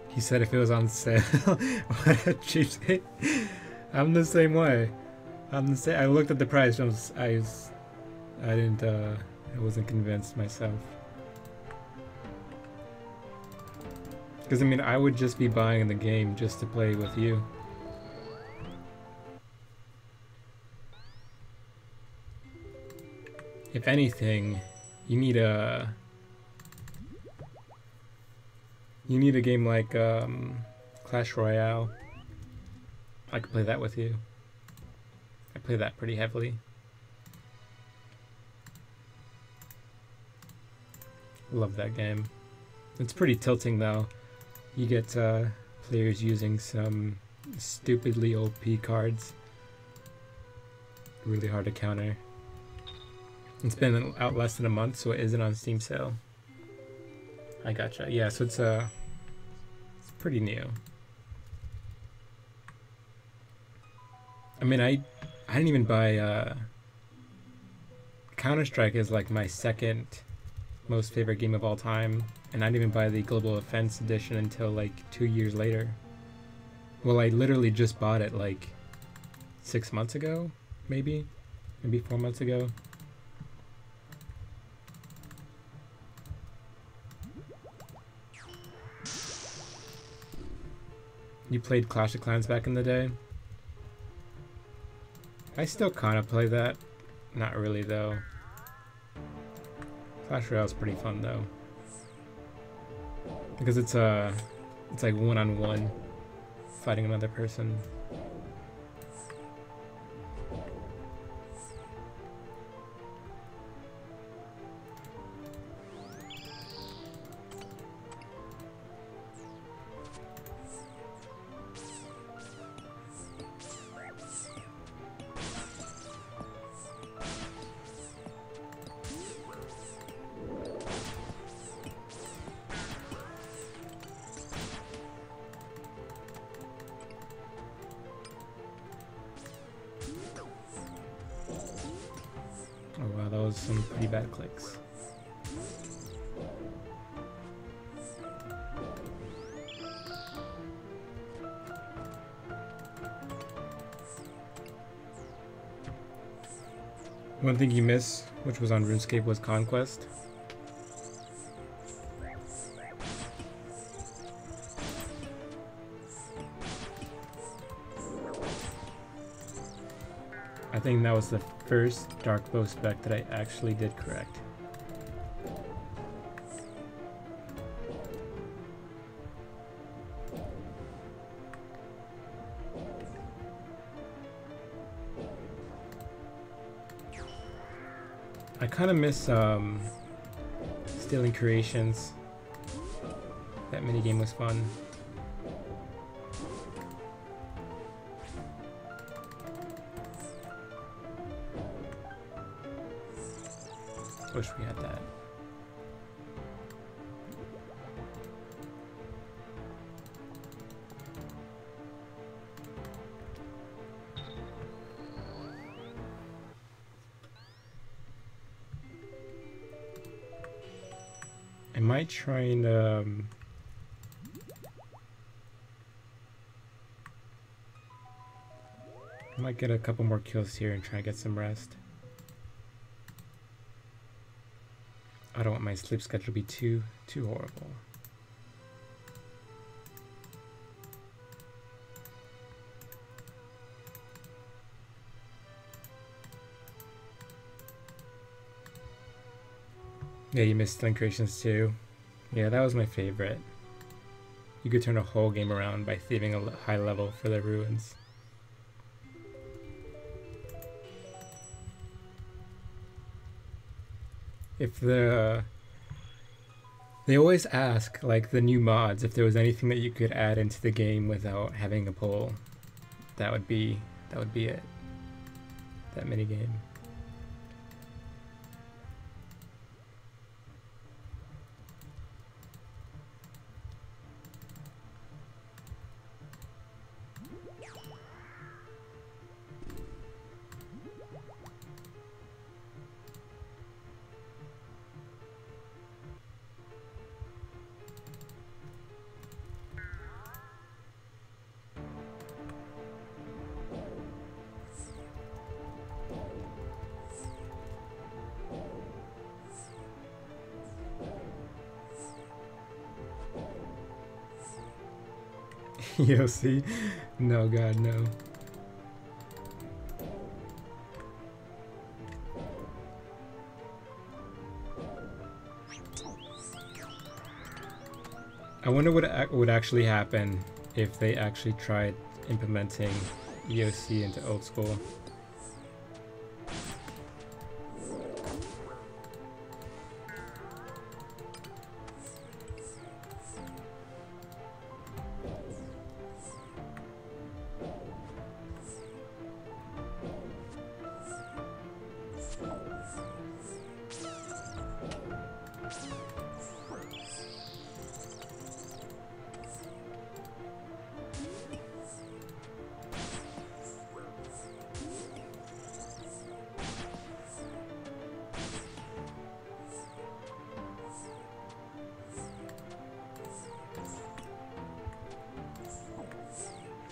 He said if it was on sale, what a cheapskate. I'm the same way. I looked at the price. I wasn't convinced myself. Because I mean, I would just be buying the game just to play with you. If anything, you need a game like Clash Royale. I could play that with you. I play that pretty heavily. Love that game. It's pretty tilting though. You get players using some stupidly OP cards. Really hard to counter. It's been out less than a month, so it isn't on Steam sale. I gotcha. Yeah, so it's pretty new. I mean, I didn't even buy Counter-Strike is like my second most favorite game of all time, and I didn't even buy the Global Offense Edition until like 2 years later. Well, I literally just bought it like 6 months ago, maybe 4 months ago. You played Clash of Clans back in the day? I still kind of play that. Not really though. Clash Royale is pretty fun though. Because it's like one-on-one fighting another person. Oh wow, that was some pretty bad clicks. One thing you missed, which was on RuneScape, was Conquest. I think that was the first Dark Bow spec that I actually did correct. I kind of miss Stealing Creations. That minigame was fun. Wish we had that. I might try and I might get a couple more kills here and try and get some rest. I don't want my sleep schedule to be too horrible. Yeah, you missed Stealing Creations too. Yeah, that was my favorite. You could turn a whole game around by thieving a high level for the ruins. if they always ask like the new mods if there was anything that you could add into the game without having a poll. That would be it. That mini game. EOC? No, God, no. I wonder what would actually happen if they actually tried implementing EOC into old school.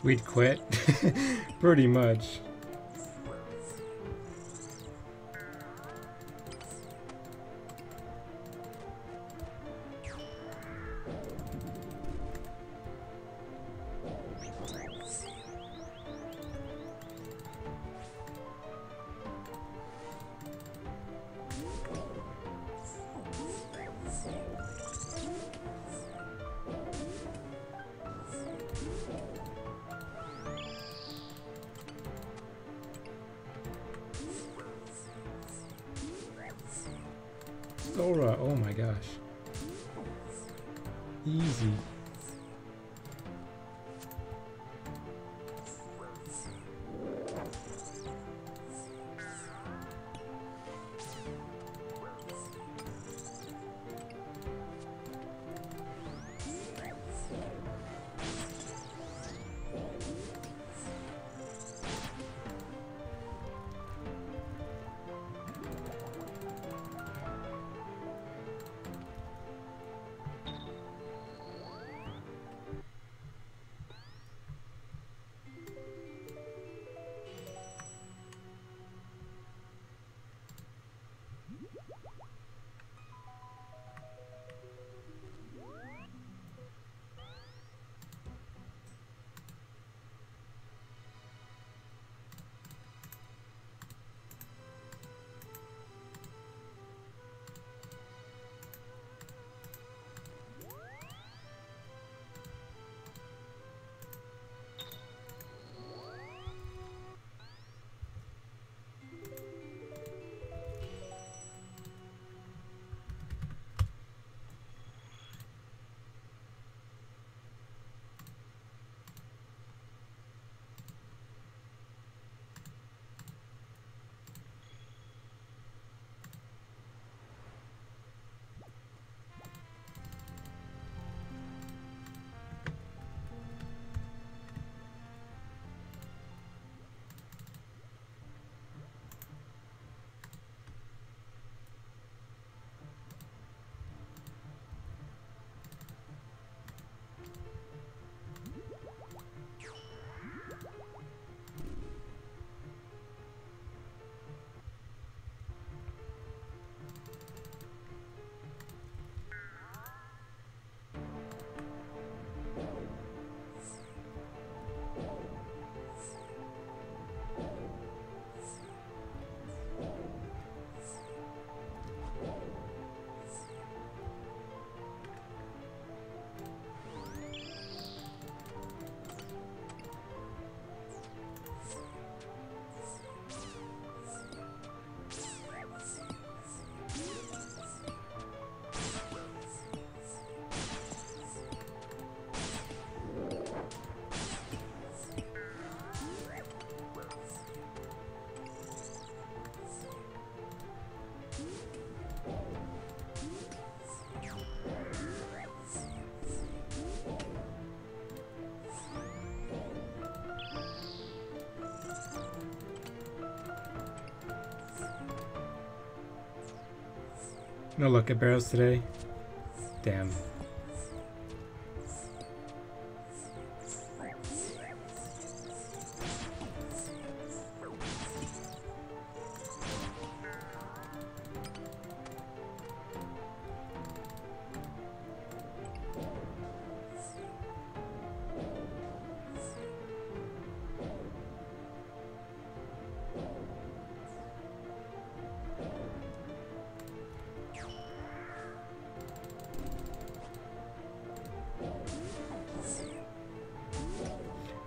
We'd quit. Pretty much. Zulrah, oh my gosh. Easy. No luck at barrels today. Damn.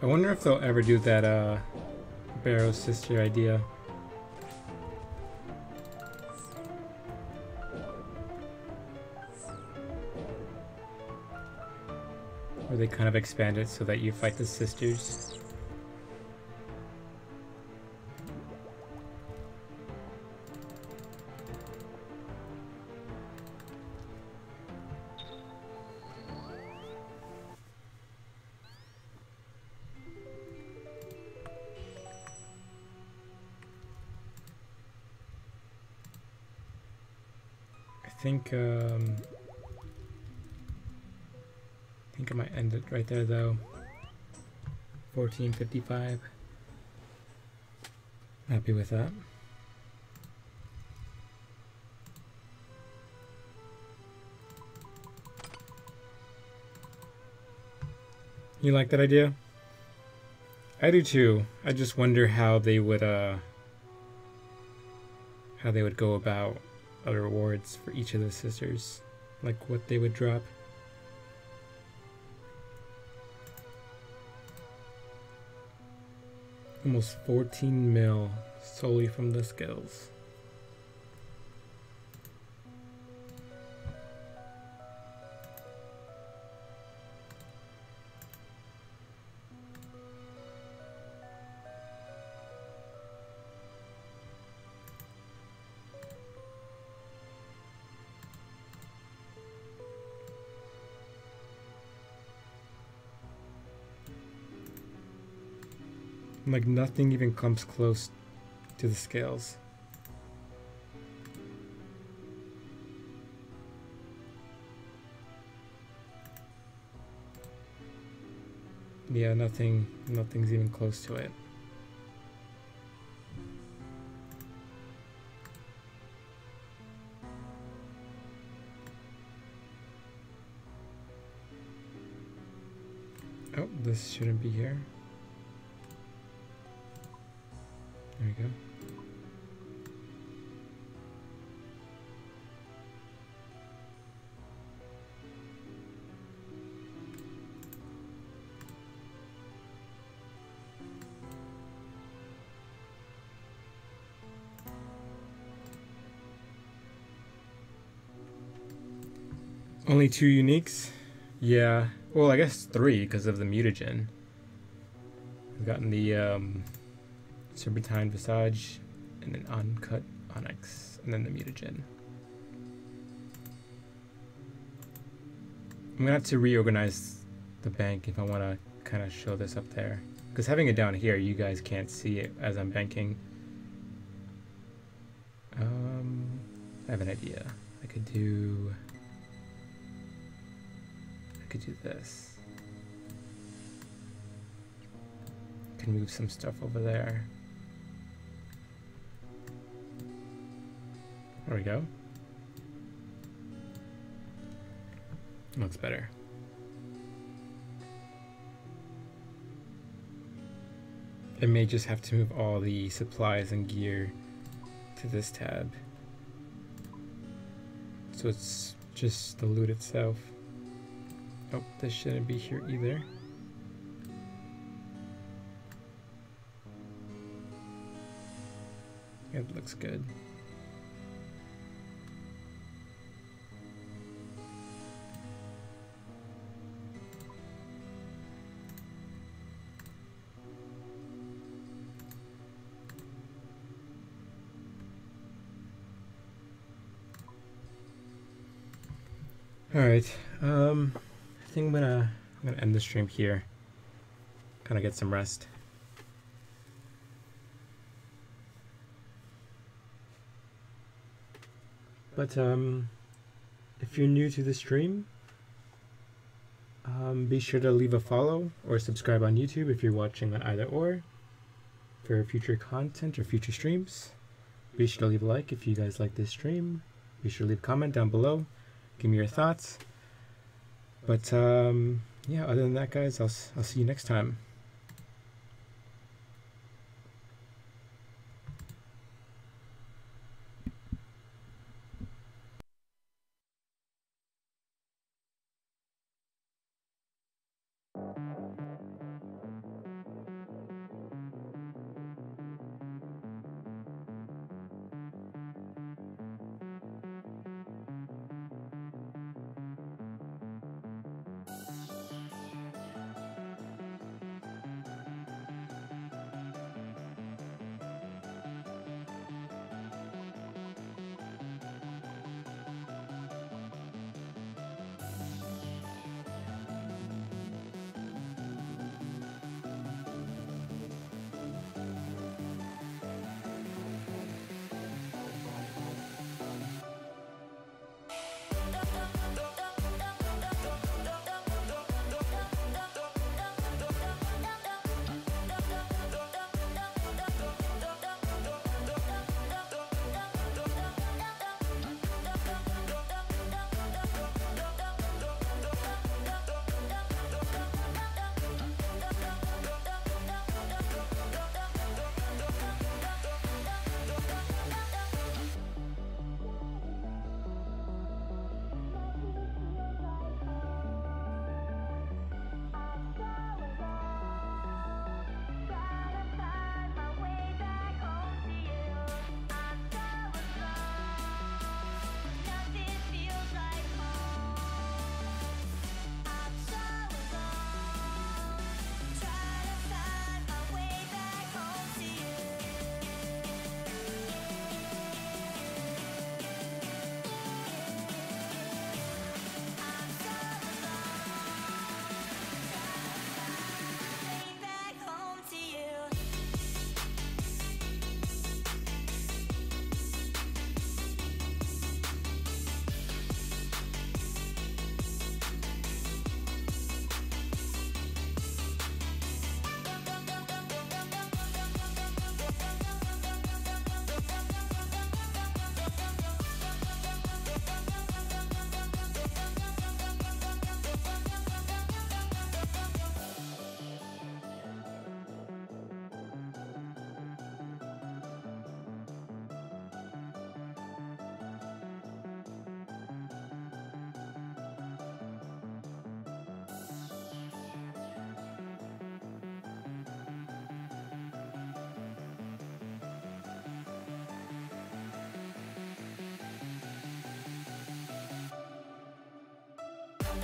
I wonder if they'll ever do that Barrow sister idea. Where they kind of expand it so that you fight the sisters. I think I might end it right there though. 14:55. Happy with that. You like that idea? I do too. I just wonder how they would go about other rewards for each of the sisters, like what they would drop. Almost 14 mil solely from the skills. Like nothing even comes close to the scales. Yeah, nothing's even close to it. Oh, this shouldn't be here. There we go. Only 2 uniques? Yeah. Well, I guess 3 because of the mutagen. I've gotten the Serpentine Visage, and then Uncut Onyx, and then the mutagen. I'm gonna have to reorganize the bank if I want to kind of show this up there, because having it down here, you guys can't see it as I'm banking. I have an idea. I could do this. Can move some stuff over there. There we go. Looks better. I may just have to move all the supplies and gear to this tab. So it's just the loot itself. Oh, this shouldn't be here either. It looks good. All right. I think I'm gonna end the stream here. Kind of get some rest. But If you're new to the stream, be sure to leave a follow or subscribe on YouTube if you're watching on either or for future content or future streams. Be sure to leave a like if you guys like this stream. Be sure to leave a comment down below. Give me your thoughts. But yeah, other than that, guys, I'll see you next time.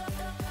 Stop.